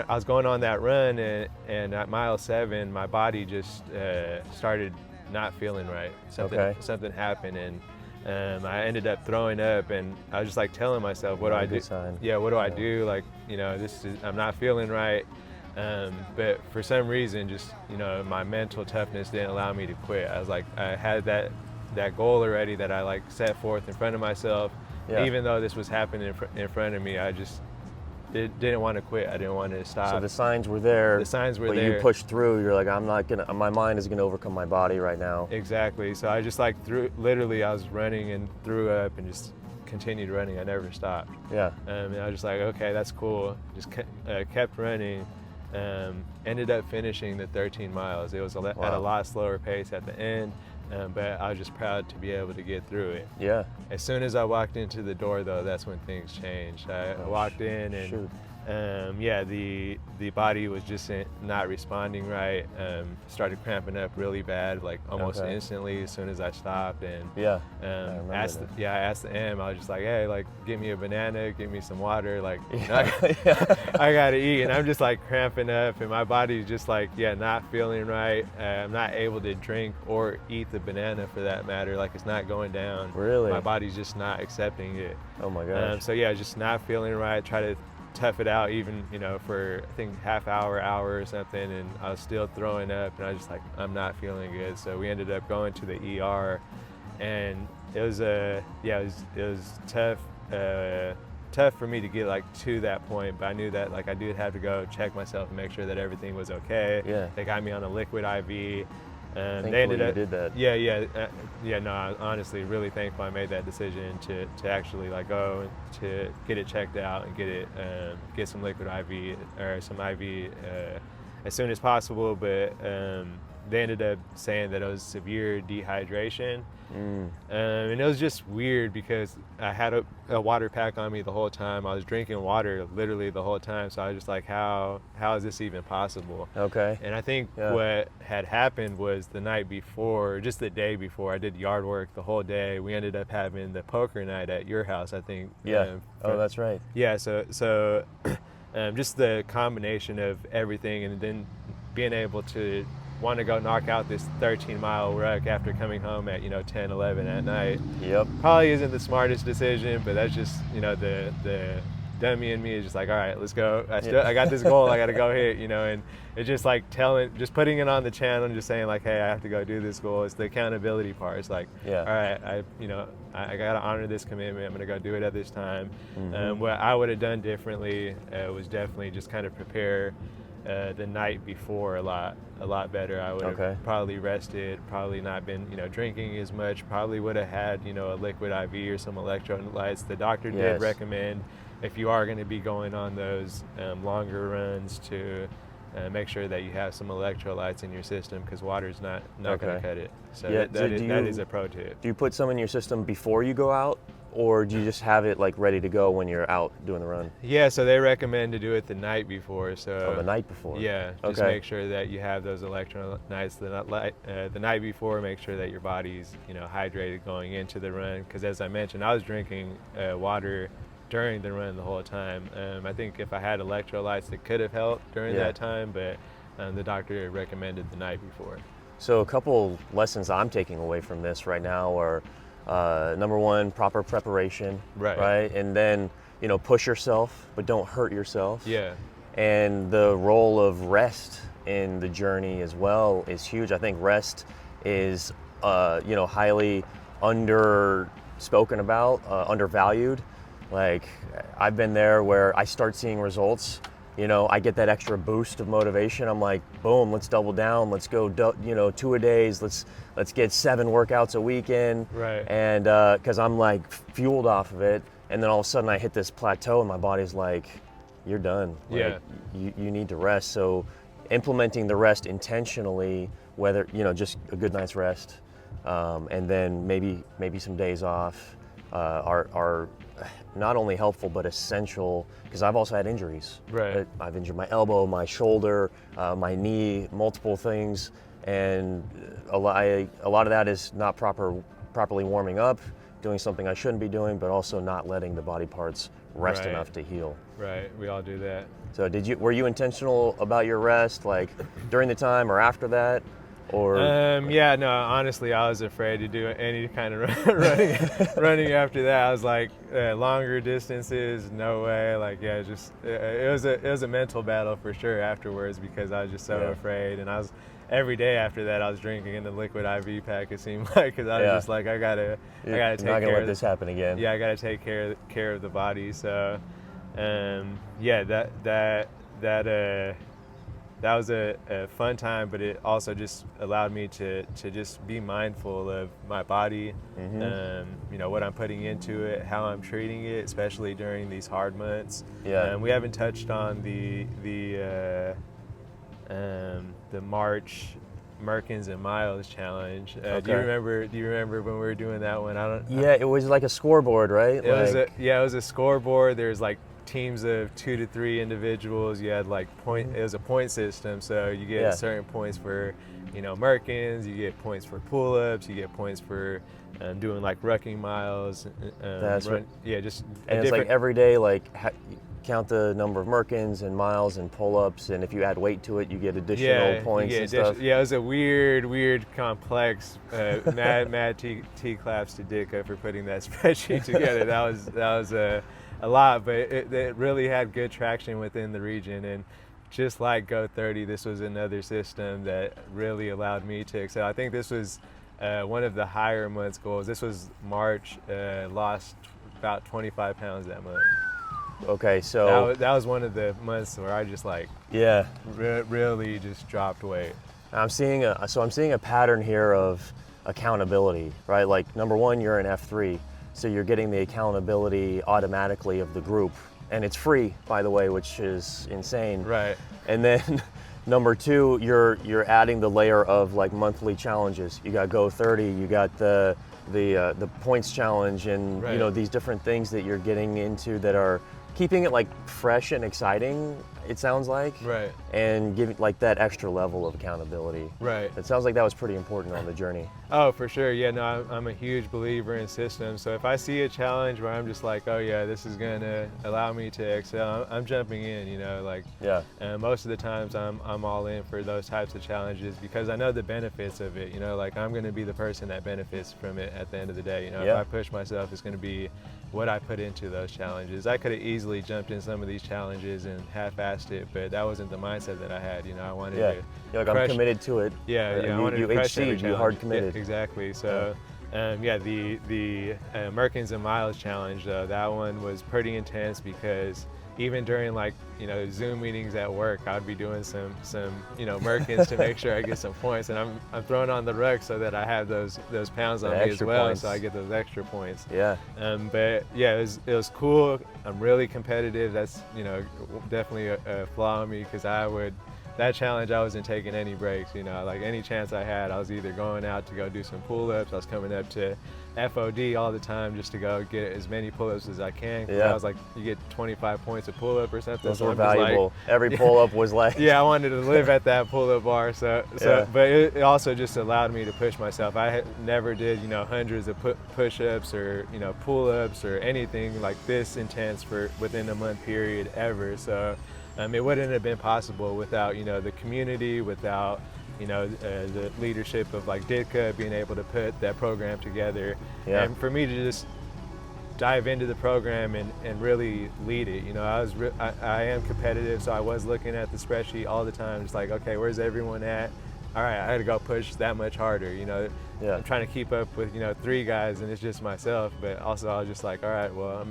I was going on that run, and at mile 7, my body just started not feeling right. Something happened, and I ended up throwing up, and I was just like telling myself, what do I do? Sign. Yeah, what do I do? Like, I'm not feeling right. But for some reason, just, my mental toughness didn't allow me to quit. I was like, I had that goal already that I like set forth in front of myself. Yeah. Even though this was happening in front of me, I just didn't want to quit. I didn't want to stop. So the signs were there. The signs were but there. You pushed through. You're like, my mind is gonna overcome my body right now. Exactly. So I just like literally I was running and threw up and just continued running. I never stopped. Yeah. And I was just like, okay, that's cool. Just kept running. Ended up finishing the 13 miles. It was at a lot slower pace at the end. But I was just proud to be able to get through it. Yeah. As soon as I walked into the door, though, that's when things changed. I walked in, and the body was just not responding right. Started cramping up really bad, like almost instantly as soon as I stopped. And I asked the M. I was just like, hey, like, give me a banana, give me some water, like, I gotta eat. And I'm just like cramping up, and my body's just like, not feeling right. I'm not able to drink or eat the banana for that matter. Like, it's not going down. Really? My body's just not accepting it. Oh my gosh. Just not feeling right. Try to tough it out even, for I think half hour or something, and I was still throwing up, and I was just like, I'm not feeling good. So we ended up going to the ER, and it was tough for me to get like to that point, but I knew that like I did have to go check myself and make sure that everything was okay. Yeah. They got me on a liquid IV. They ended up, did that. No, I'm honestly really thankful I made that decision to actually like go to get it checked out and get some liquid IV or some IV as soon as possible. But they ended up saying that it was severe dehydration. And it was just weird because I had a water pack on me the whole time. I was drinking water literally the whole time. So I was just like, how is this even possible? Okay. And I think what had happened was the night before, just the day before, I did yard work the whole day. We ended up having the poker night at your house, I think. Yeah. That's right. Yeah. So just the combination of everything, and then being able to want to go knock out this 13-mile ruck after coming home at 10, 11 at night. Yep. Probably isn't the smartest decision, but that's just the dummy in me is just like, all right, let's go. I got this goal. I got to go hit, you know, and it's just like just putting it on the channel and just saying like, hey, I have to go do this goal. It's the accountability part. It's like, all right, I got to honor this commitment. I'm going to go do it at this time. What I would have done differently was definitely just kind of prepare the night before a lot better. I would have probably rested, probably not been, drinking as much, probably would have had, a liquid IV or some electrolytes. The doctor did recommend, if you are going to be going on those longer runs, to make sure that you have some electrolytes in your system, because water's not going to cut it. So that is a pro tip. Do you put some in your system before you go out, or do you just have it like ready to go when you're out doing the run? Yeah, so they recommend to do it the night before. So the night before. Yeah, just make sure that you have those electrolytes the night before. Make sure that your body's hydrated going into the run, because as I mentioned, I was drinking water during the run the whole time. I think if I had electrolytes, it could have helped during that time, but the doctor recommended the night before. So a couple lessons I'm taking away from this right now are, number one, proper preparation, right? And then, push yourself, but don't hurt yourself. Yeah. And the role of rest in the journey as well is huge. I think rest is, highly undervalued. Like, I've been there where I start seeing results, I get that extra boost of motivation. I'm like, boom, let's double down. Let's go, 2-a-days. Let's get 7 workouts a weekend. Right. And because I'm like fueled off of it. And then all of a sudden I hit this plateau and my body's like, you're done. Like, you need to rest. So implementing the rest intentionally, whether, just a good night's rest, and then maybe some days off, are not only helpful but essential, because I've also had injuries. Right. I've injured my elbow, my shoulder, my knee, multiple things, and a lot of that is not properly warming up, doing something I shouldn't be doing, but also not letting the body parts rest enough to heal. Right. We all do that. So were you intentional about your rest, like during the time or after that? Or no, honestly, I was afraid to do any kind of running after that. I was like, longer distances, no way. Like, it was a mental battle for sure afterwards, because I was just so afraid. And every day after that, I was drinking in the liquid IV pack, it seemed like, because I was just like, I gotta take care. Not gonna let this happen again. Yeah, I gotta take care of the body. So, that was a fun time, but it also just allowed me to just be mindful of my body, what I'm putting into it, how I'm treating it, especially during these hard months. Yeah. We haven't touched on the March Merkins and Miles challenge. Do you remember when we were doing that one? It was like a scoreboard, right? It was a scoreboard. There's like teams of 2 to 3 individuals. You had like it was a point system, so you get certain points for Merkins, you get points for pull-ups, you get points for doing like rucking miles. That's right. Yeah, just and it's like every day, like count the number of Merkins and miles and pull-ups, and if you add weight to it, you get additional points and stuff. Yeah, it was a weird, complex. Mad T claps to Dicka for putting that spreadsheet together. That was a lot, but it really had good traction within the region. And just like Go 30, this was another system that really allowed me to excel. I think this was one of the higher months goals. This was March, lost about 25 pounds that month. Okay, so that was one of the months where I just really just dropped weight. I'm seeing a pattern here of accountability, right? Like, number one, you're in F3. So you're getting the accountability automatically of the group, and it's free, by the way, which is insane. Right. And then number two, you're adding the layer of like monthly challenges. You got Go 30, you got the points challenge, and these different things that you're getting into that are keeping it like fresh and exciting, it sounds like. Right. And giving like that extra level of accountability. Right. It sounds like that was pretty important on the journey. Oh, for sure. Yeah, no, I'm a huge believer in systems. So if I see a challenge where I'm just like, oh yeah, this is gonna allow me to excel, I'm jumping in, And most of the times I'm all in for those types of challenges, because I know the benefits of it, like I'm gonna be the person that benefits from it at the end of the day. If I push myself, it's gonna be what I put into those challenges. I could have easily easily jumped in some of these challenges and half-assed it, but that wasn't the mindset that I had. You know, I wanted Yeah. to You're like, I'm committed to it. I wanted to crush every you challenge. hard committed. Yeah, exactly. So, the Merkins and Miles challenge, that one was pretty intense because even during like, you know, Zoom meetings at work, I'd be doing some you know, Merkins to make sure I get some points, and I'm throwing on the ruck so that I have those pounds on me as well, points. so I get those extra points. Yeah. But yeah, it was cool. I'm really competitive. That's, you know, definitely a flaw in me, because that challenge, I wasn't taking any breaks. You know, like any chance I had, I was either going out to go do some pull-ups. I was coming up to FOD all the time just to go get as many pull-ups as I can. Yeah. I was like, you get 25 points a pull-up or something. Those so were I'm just valuable. like, Every pull-up was like. yeah, I wanted to live at that pull-up bar. But it also just allowed me to push myself. I never did, you know, hundreds of push-ups or, you know, pull-ups or anything like this intense for within a month period ever. So it wouldn't have been possible without, you know, the community, without, you know, the leadership of like Ditka being able to put that program together. Yeah. And for me to just dive into the program and really lead it. You know, I am competitive, so I was looking at the spreadsheet all the time, just like, okay, where's everyone at? All right, I had to go push that much harder. You know, Yeah. I'm trying to keep up with, you know, 3 guys and it's just myself. But also I was just like, all right, well, I'm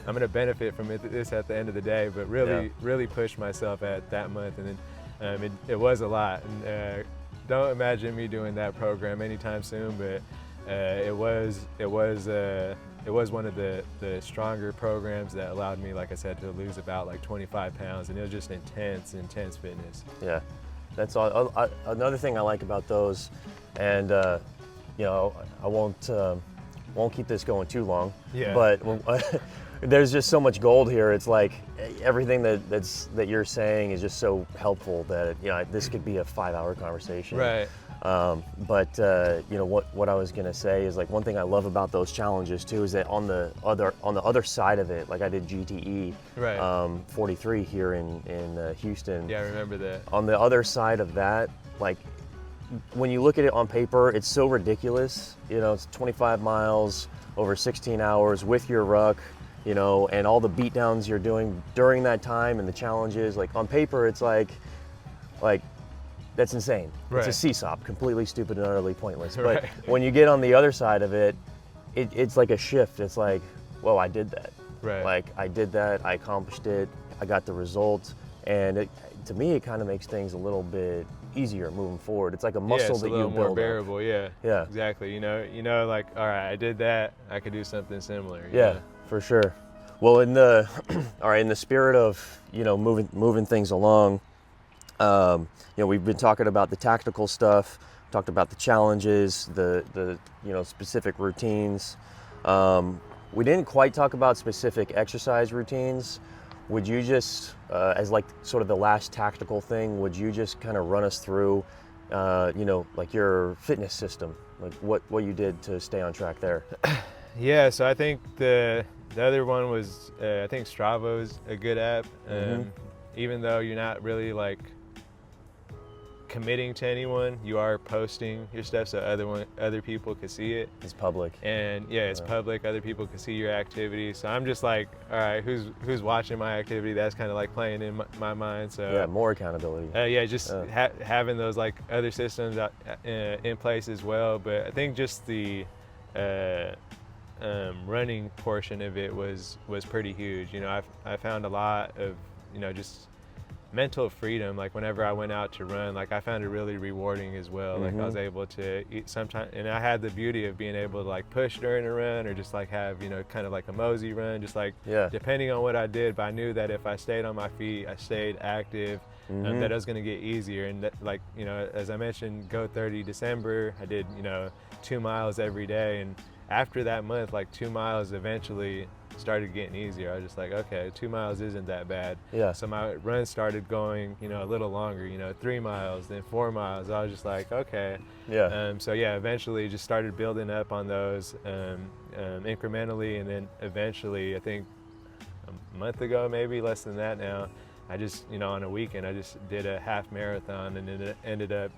gonna benefit from this at the end of the day. But really push myself at that month, and then it was a lot. And don't imagine me doing that program anytime soon. But it was one of the stronger programs that allowed me, like I said, to lose about like 25 pounds, and it was just intense fitness. Yeah, that's all. Another thing I like about those, and you know, I won't keep this going too long. Yeah. But there's just so much gold here. It's like everything that you're saying is just so helpful that, you know, this could be a 5-hour conversation. Right. But you know, what I was gonna say is, like, one thing I love about those challenges too is that on the other side of it, like I did GTE, Right. 43 here in Houston. Yeah, I remember that. On the other side of that, like, when you look at it on paper, it's so ridiculous. You know, it's 25 miles over 16 hours with your ruck, you know, and all the beatdowns you're doing during that time and the challenges. Like, on paper, it's like that's insane. Right. It's a seesaw, completely stupid and utterly pointless. But Right. when you get on the other side of it, it's like a shift. It's like, whoa, I did that. Right. Like, I did that, I accomplished it, I got the result. And to me, it kind of makes things a little bit easier moving forward. It's like a muscle it's that a little you more build bearable. Yeah. Yeah. Exactly. You know, like, all right, I did that. I could do something similar. you Yeah, know? for sure. Well, in the all right, in the spirit of, you know, moving things along, you know, we've been talking about the tactical stuff, talked about the challenges, the you know, specific routines. We didn't quite talk about specific exercise routines. Would you just, as like sort of the last tactical thing, would you just kind of run us through, you know, like your fitness system, like what you did to stay on track there? Yeah, so I think the other one was, I think Strava is a good app. Even though you're not really like committing to anyone, you are posting your stuff so other people can see it. It's public. And yeah, it's public. Other people can see your activity. So I'm just like, all right, who's watching my activity? That's kind of like playing in my mind. So Yeah, more accountability. Having those like other systems in place as well. But I think just the running portion of it was pretty huge. You know, I found a lot of, you know, just mental freedom. Like whenever I went out to run, like I found it really rewarding as well. Like I was able to eat sometimes, and I had the beauty of being able to like push during a run, or just like have, you know, kind of like a mosey run, just like depending on what I did. But I knew that if I stayed on my feet, I stayed active, that it was going to get easier. And that, like, you know, as I mentioned, Go 30 December, I did, you know, 2 miles every day. And after that month, like 2 miles eventually started getting easier. I was just like, okay, 2 miles isn't that bad. Yeah. So my run started going, you know, a little longer, you know, 3 miles, then 4 miles. I was just like, okay. Yeah. So yeah, eventually just started building up on those incrementally, and then eventually, I think a month ago, maybe less than that now, I just, you know, on a weekend, I just did a half marathon, and it ended up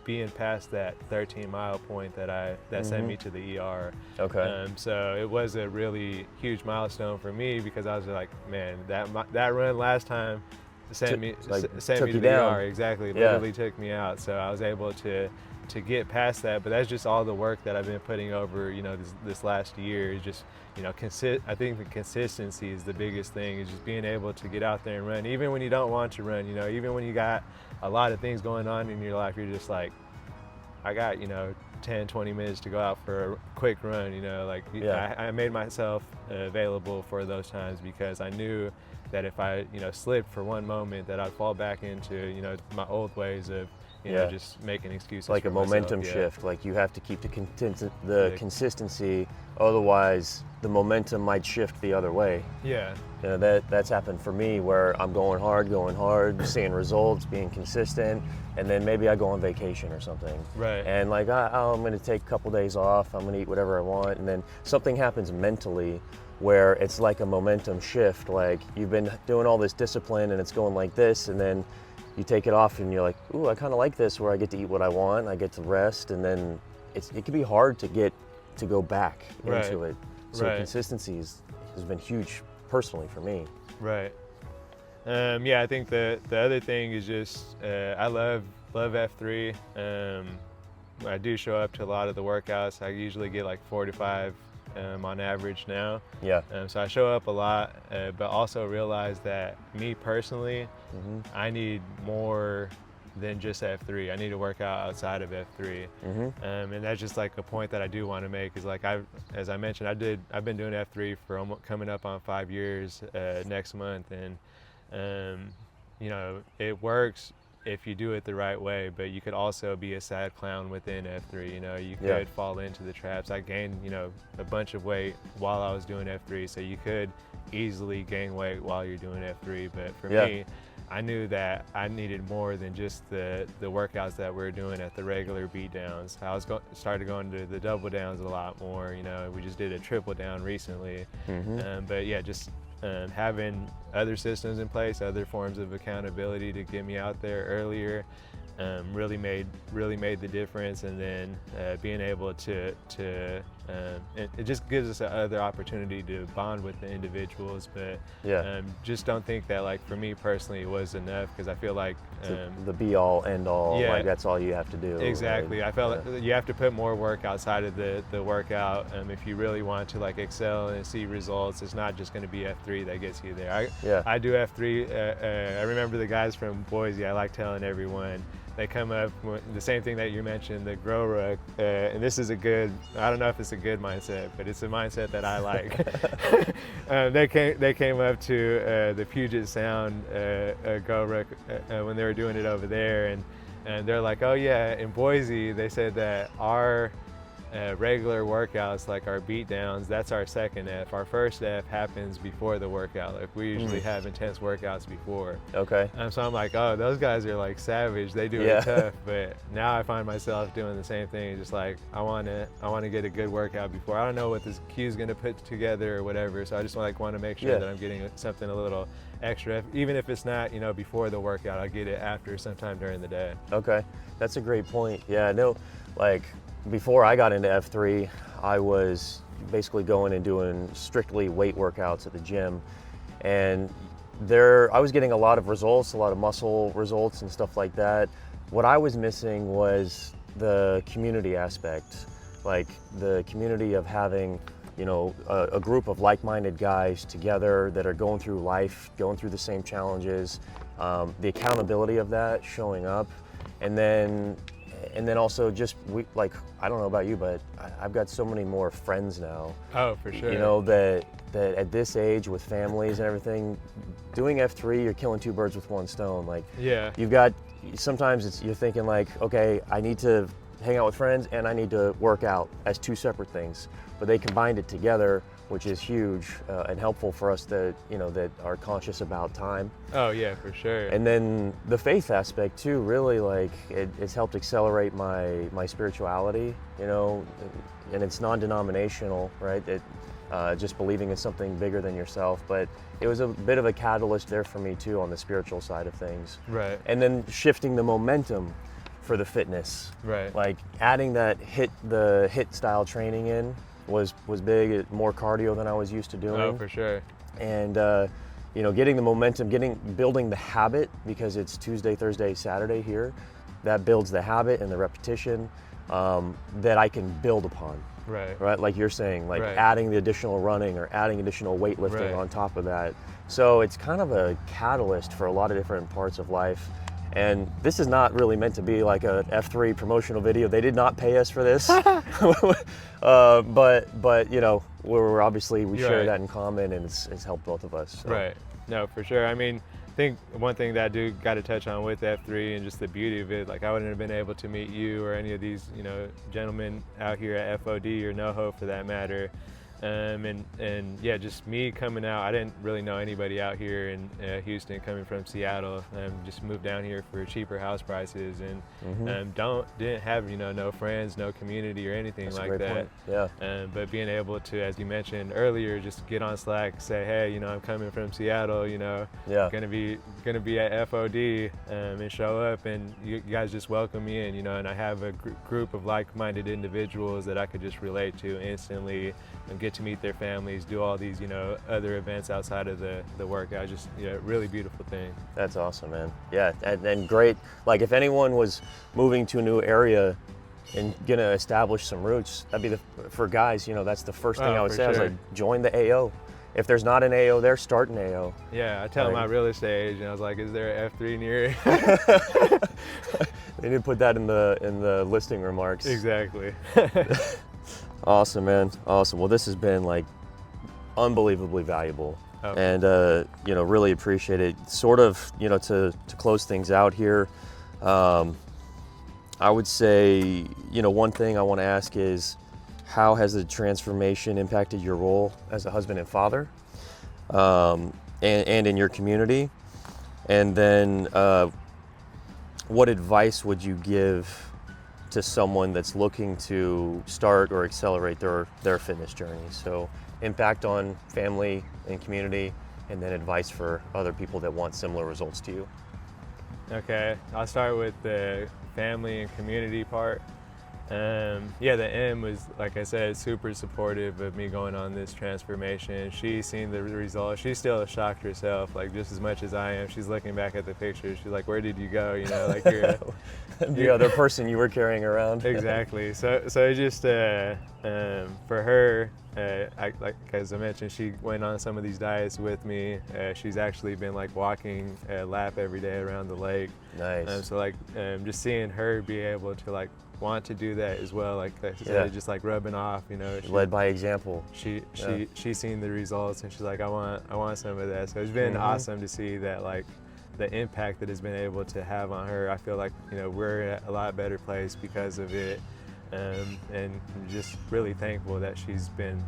being past that 13-mile point that sent me to the ER. Okay. So it was a really huge milestone for me, because I was like, man, that run last time sent me to the ER. Exactly, literally took me out. So I was able to get past that. But that's just all the work that I've been putting over, you know, this last year. Is just, you know, I think the consistency is the biggest thing, is just being able to get out there and run, even when you don't want to run, you know, even when you got a lot of things going on in your life. You're just like, I got, you know, 10, 20 minutes to go out for a quick run, you know, like I made myself available for those times, because I knew that if I, you know, slipped for one moment, that I'd fall back into, you know, my old ways of, you know, just making excuses. Like a momentum shift. Like you have to keep the consistency, otherwise the momentum might shift the other way. Yeah. You know, that's happened for me, where I'm going hard, seeing results, being consistent, and then maybe I go on vacation or something. Right. And like, I'm going to take a couple days off, I'm going to eat whatever I want, and then something happens mentally where it's like a momentum shift. Like you've been doing all this discipline and it's going like this, and then you take it off and you're like, ooh, I kind of like this, where I get to eat what I want, I get to rest, and then it can be hard to go back into it. So consistency has been huge personally for me. Right. I think the other thing is just I love F3. I do show up to a lot of the workouts. I usually get like 4 to 5 on average now. Yeah. So I show up a lot, but also realize that me personally, I need more than just F3. I need to work out outside of F3. And that's just like a point that I do want to make, is like, as I mentioned, I've been doing F3 for almost coming up on 5 years next month. And you know, it works if you do it the right way, but you could also be a sad clown within F3. You know, you could fall into the traps. I gained, you know, a bunch of weight while I was doing F3, so you could easily gain weight while you're doing F3. But for me, I knew that I needed more than just the workouts that we're doing at the regular beat downs. I was started going to the double downs a lot more. You know, we just did a triple down recently. But yeah, just having other systems in place, other forms of accountability to get me out there earlier, really made the difference. And then being able to it just gives us another opportunity to bond with the individuals. But just don't think that, like, for me personally, it was enough, because I feel like the be all end all, like that's all you have to do. Exactly. Right? I felt like you have to put more work outside of the workout if you really want to, like, excel and see results. It's not just going to be F3 that gets you there. I do F3. I remember the guys from Boise, I like telling everyone, they come up with the same thing that you mentioned, the grow ruck, and this is I don't know if it's a good mindset, but it's a mindset that I like. They came up to the Puget Sound grow ruck when they were doing it over there, and they're like, oh yeah, in Boise, they said that our regular workouts, like our beat downs, that's our second F. Our first F happens before the workout. Like, we usually have intense workouts before. Okay. So I'm like, oh, those guys are like savage. They do it tough. But now I find myself doing the same thing. Just like, I want to get a good workout before. I don't know what this cue is going to put together or whatever. So I just want to make sure that I'm getting something a little extra. Even if it's not, you know, before the workout, I'll get it after, sometime during the day. Okay. That's a great point. Yeah, I know, like, before I got into F3, I was basically going and doing strictly weight workouts at the gym, and I was getting a lot of results, a lot of muscle results and stuff like that. What I was missing was the community aspect, like the community of having, you know, a group of like-minded guys together that are going through life, going through the same challenges, the accountability of that showing up, and then also just, like, I don't know about you, but I've got so many more friends now. Oh, for sure. You know, that at this age, with families and everything, doing F3, you're killing two birds with one stone. Like, sometimes you're thinking like, okay, I need to hang out with friends and I need to work out as two separate things, but they combined it together, which is huge and helpful for us that are conscious about time. Oh yeah, for sure. And then the faith aspect too, really, like, it's helped accelerate my spirituality, you know, and it's non-denominational, right? Just believing in something bigger than yourself, but it was a bit of a catalyst there for me too on the spiritual side of things. Right. And then shifting the momentum for the fitness. Right. Like adding the hit style training in was big. More cardio than I was used to doing. Oh, for sure. And getting the momentum, building the habit, because it's Tuesday, Thursday, Saturday here. That builds the habit and the repetition that I can build upon. Right. Like you're saying, like adding the additional running or adding additional weightlifting on top of that. So it's kind of a catalyst for a lot of different parts of life. And this is not really meant to be like a F3 promotional video. They did not pay us for this. But we're obviously, we share that in common, and it's helped both of us. So. Right. No, for sure. I mean, I think one thing that I do got to touch on with F3 and just the beauty of it, like I wouldn't have been able to meet you or any of these, gentlemen out here at FOD or NoHo for that matter. And yeah, just me coming out, I didn't really know anybody out here in Houston, coming from Seattle. Just moved down here for cheaper house prices, and didn't have no friends, no community or anything like that. Point. Yeah. But being able to, as you mentioned earlier, just get on Slack, say, hey, I'm coming from Seattle, gonna be at FOD, and show up, and you guys just welcome me in, and I have a group of like-minded individuals that I could just relate to instantly and get to meet their families, do all these, other events outside of the workout. Just, really beautiful thing. That's awesome, man. Yeah, and great. Like if anyone was moving to a new area and gonna establish some roots, that'd be for guys, that's the first thing I would say. Sure. I was like, join the AO. If there's not an AO there, start an AO. Yeah, I tell them my real estate agent, I was like, is there an F3 near? They didn't put that in the listing remarks. Exactly. Awesome, man. Awesome. Well, this has been like unbelievably valuable, and really appreciate it. Sort of, to close things out here, I would say, one thing I want to ask is, how has the transformation impacted your role as a husband and father, and in your community? And then, what advice would you give to someone that's looking to start or accelerate their fitness journey? So impact on family and community, and then advice for other people that want similar results to you. Okay, I'll start with the family and community part. The M was, like I said, super supportive of me going on this transformation. She's seen the results. She's still shocked herself, like just as much as I am. She's looking back at the pictures. She's like, where did you go? Like you're the other person you were carrying around. Exactly. So just for her, as I mentioned, she went on some of these diets with me. She's actually been like walking a lap every day around the lake. Nice. Just seeing her be able to want to do that as well, just rubbing off, she led by example. She's seen the results, and she's like, I want some of that. So it's been awesome to see that, the impact that it's been able to have on her. I feel like we're in a lot better place because of it, and I'm just really thankful that she's been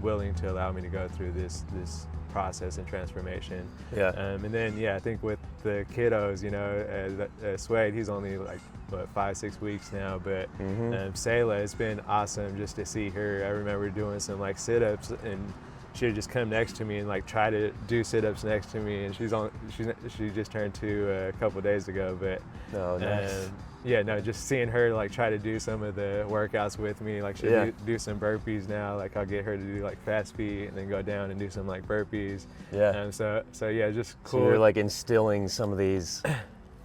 willing to allow me to go through this process and transformation. And then I think with the kiddos, Suede, he's only 5-6 weeks now, but Sayla, it's been awesome just to see her. I remember doing some sit-ups, and she would just come next to me and try to do sit-ups next to me, and she just turned 2 a couple days ago, but nice. Just seeing her try to do some of the workouts with me, she'll do some burpees now. I'll get her to do fast feet and then go down and do some burpees. Just cool. So you're instilling some of these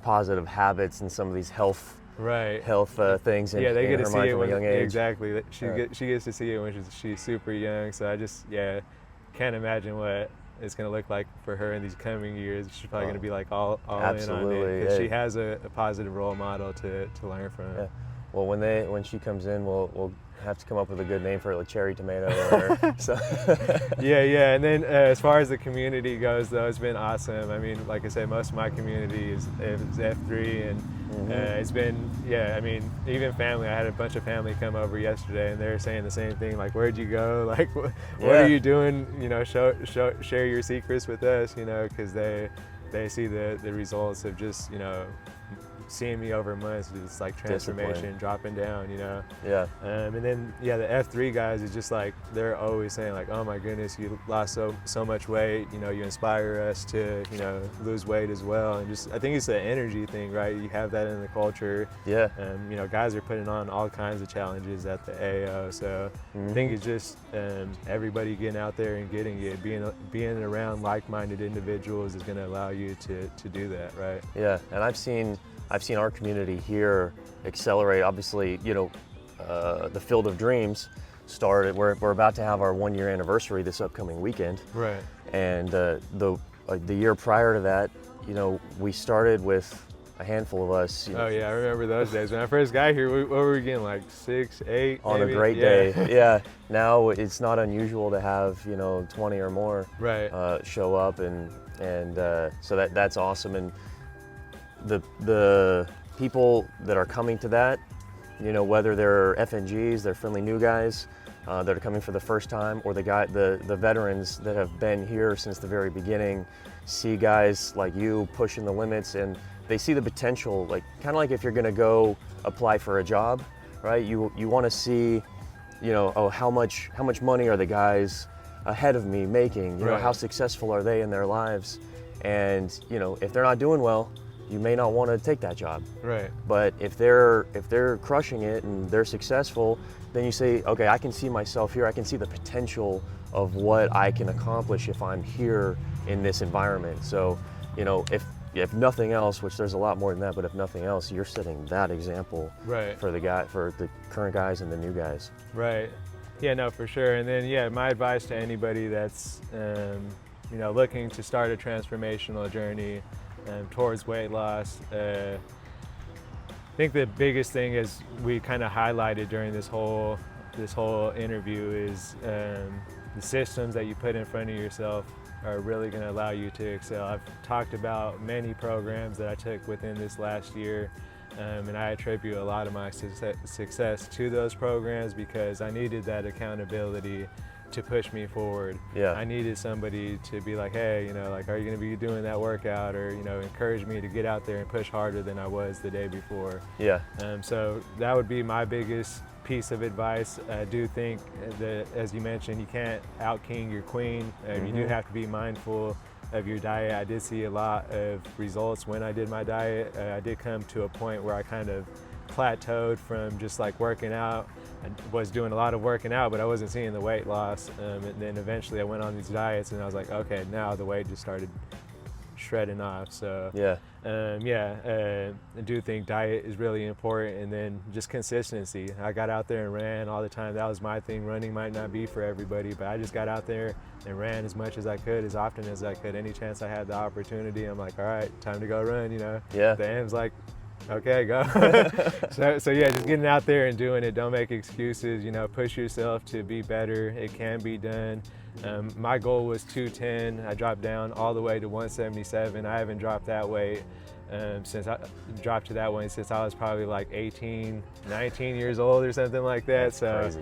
positive habits and some of these health things in, they get in to her see mind it from a young age. Exactly. She gets to see it when she's super young. So I just can't imagine what it's going to look like for her in these coming years. She's probably going to be all absolutely, in on it, because she has a positive role model to learn from. Yeah. Well, when she comes in, we'll have to come up with a good name for her, cherry tomato. Or so. And then as far as the community goes, though, it's been awesome. I mean, like I said, most of my community is F3, and it's been, even family. I had a bunch of family come over yesterday, and they're saying the same thing. Where'd you go? What are you doing? Share your secrets with us. Because they see the results of just seeing me over months, it's like transformation, Discipline. dropping down, you know. Yeah. And then the F3 guys is just like, they're always saying like, oh my goodness, you lost so much weight, you know, you inspire us to, you know, lose weight as well. And just, I think it's an energy thing, right? You have that in the culture. Yeah. You know, guys are putting on all kinds of challenges at the AO, so I think it's just everybody getting out there and getting it, being around like-minded individuals is going to allow you to do that, right? Yeah, and I've seen our community here accelerate. Obviously, you know, the Field of Dreams started. We're about to have our 1-year anniversary this upcoming weekend. Right. And the year prior to that, you know, we started with a handful of us. You know, oh yeah, I remember those days. When I first got here, what were we getting, like 6, 8? on maybe? a great day. Yeah. Now it's not unusual to have, you know, 20 or more Right. show up, and so that's awesome. And the people that are coming to that, you know, whether they're FNGs, they're friendly new guys that are coming for the first time, or the veterans that have been here since the very beginning, see guys like you pushing the limits, and they see the potential, like kind of like if you're going to go apply for a job, right? You want to see, you know, oh, how much money are the guys ahead of me making? You know, Right. how successful are they in their lives? And you know, if they're not doing well, you may not want to take that job. Right. But if they're crushing it and they're successful, then you say, okay, I can see myself here. I can see the potential of what I can accomplish if I'm here in this environment. So, you know, if nothing else, which there's a lot more than that, but if nothing else, you're setting that example Right. for the current guys and the new guys. Right. Yeah, no, for sure. And then, yeah, my advice to anybody that's, you know, looking to start a transformational journey towards weight loss, I think the biggest thing, as we kind of highlighted during this whole interview, is the systems that you put in front of yourself are really going to allow you to excel. I've talked about many programs that I took within this last year, and I attribute a lot of my success to those programs because I needed that accountability to push me forward. Yeah. I needed somebody to be like, hey, you know, like, are you going to be doing that workout, or, you know, encourage me to get out there and push harder than I was the day before. Yeah. So that would be my biggest piece of advice. I do think that, as you mentioned, you can't out-king your queen. You do have to be mindful of your diet. I did see a lot of results when I did my diet. I did come to a point where I kind of plateaued from just like working out. I was doing a lot of working out, but I wasn't seeing the weight loss. And then eventually I went on these diets, and I was like, okay, now the weight just started shredding off. So Yeah. I do think diet is really important, and then just consistency. I got out there and ran all the time. That was my thing. Running might not be for everybody, but I just got out there and ran as much as I could, as often as I could. Any chance I had the opportunity, I'm like, all right, time to go run, you know? Yeah. The M's like, okay, go. so yeah, just getting out there and doing it. Don't make excuses, you know, push yourself to be better. It can be done. My goal was 210. I dropped down all the way to 177. I haven't dropped that weight since I dropped to that weight since I was probably like 18, 19 years old or something like that. That's so crazy.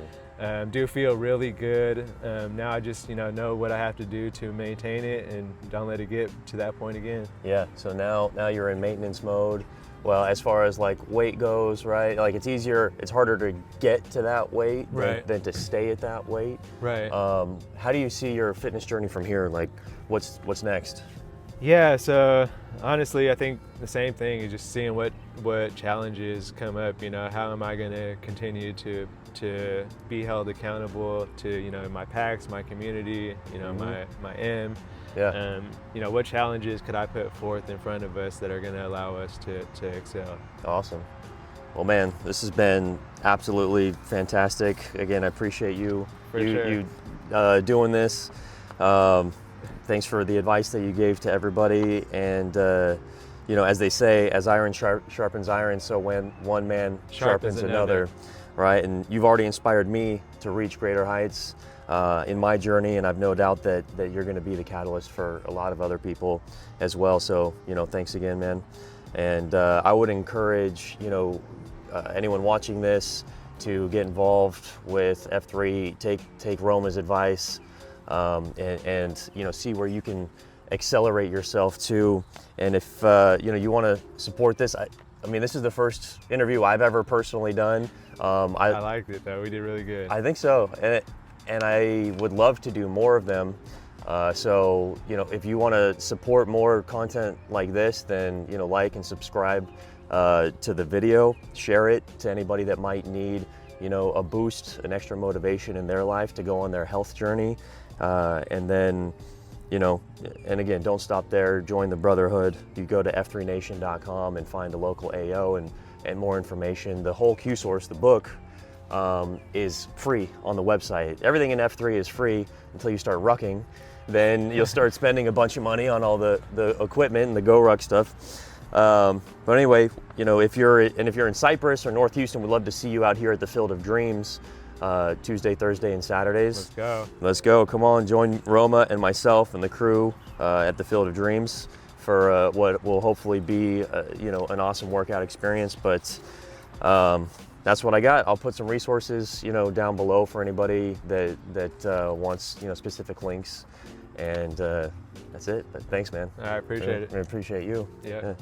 do feel really good. Now I just, you know what I have to do to maintain it and don't let it get to that point again. Yeah. So now you're in maintenance mode. Well, as far as like weight goes, right? Like it's harder to get to that weight than to stay at that weight. Right. How do you see your fitness journey from here? Like, what's next? Yeah, so honestly, I think the same thing is just seeing what challenges come up. You know, how am I going to continue to be held accountable to, you know, my packs, my community, you know, my M. Yeah. You know, what challenges could I put forth in front of us that are going to allow us to excel? Awesome. Well, man, this has been absolutely fantastic. Again, I appreciate you doing this. Thanks for the advice that you gave to everybody. And you know, as they say, as iron sharpens iron, so when one man sharpens another, right? And you've already inspired me to reach greater heights in my journey, and I've no doubt that you're going to be the catalyst for a lot of other people as well. So, you know, thanks again, man. And I would encourage, you know, anyone watching this to get involved with F3. Take Roma's advice, and you know, see where you can accelerate yourself to. And if you know, you want to support this, I mean, this is the first interview I've ever personally done. I liked it though. We did really good. I think so, and I would love to do more of them. So, you know, if you want to support more content like this, then, you know, like and subscribe to the video, share it to anybody that might need, you know, a boost, an extra motivation in their life to go on their health journey. And then, you know, and again, don't stop there, join the Brotherhood. You go to f3nation.com and find a local AO and more information. The whole Q-Source, the book, is free on the website. Everything in F3 is free until you start rucking. Then you'll start spending a bunch of money on all the equipment and the Go Ruck stuff. But anyway, you know, if you're in Cypress or North Houston, we'd love to see you out here at the Field of Dreams, Tuesday, Thursday, and Saturdays. Let's go. Let's go. Come on, join Roma and myself and the crew at the Field of Dreams for what will hopefully be, you know, an awesome workout experience. But that's what I got. I'll put some resources, you know, down below for anybody that wants, you know, specific links. And that's it. But thanks, man. I appreciate it. I appreciate you. Yeah.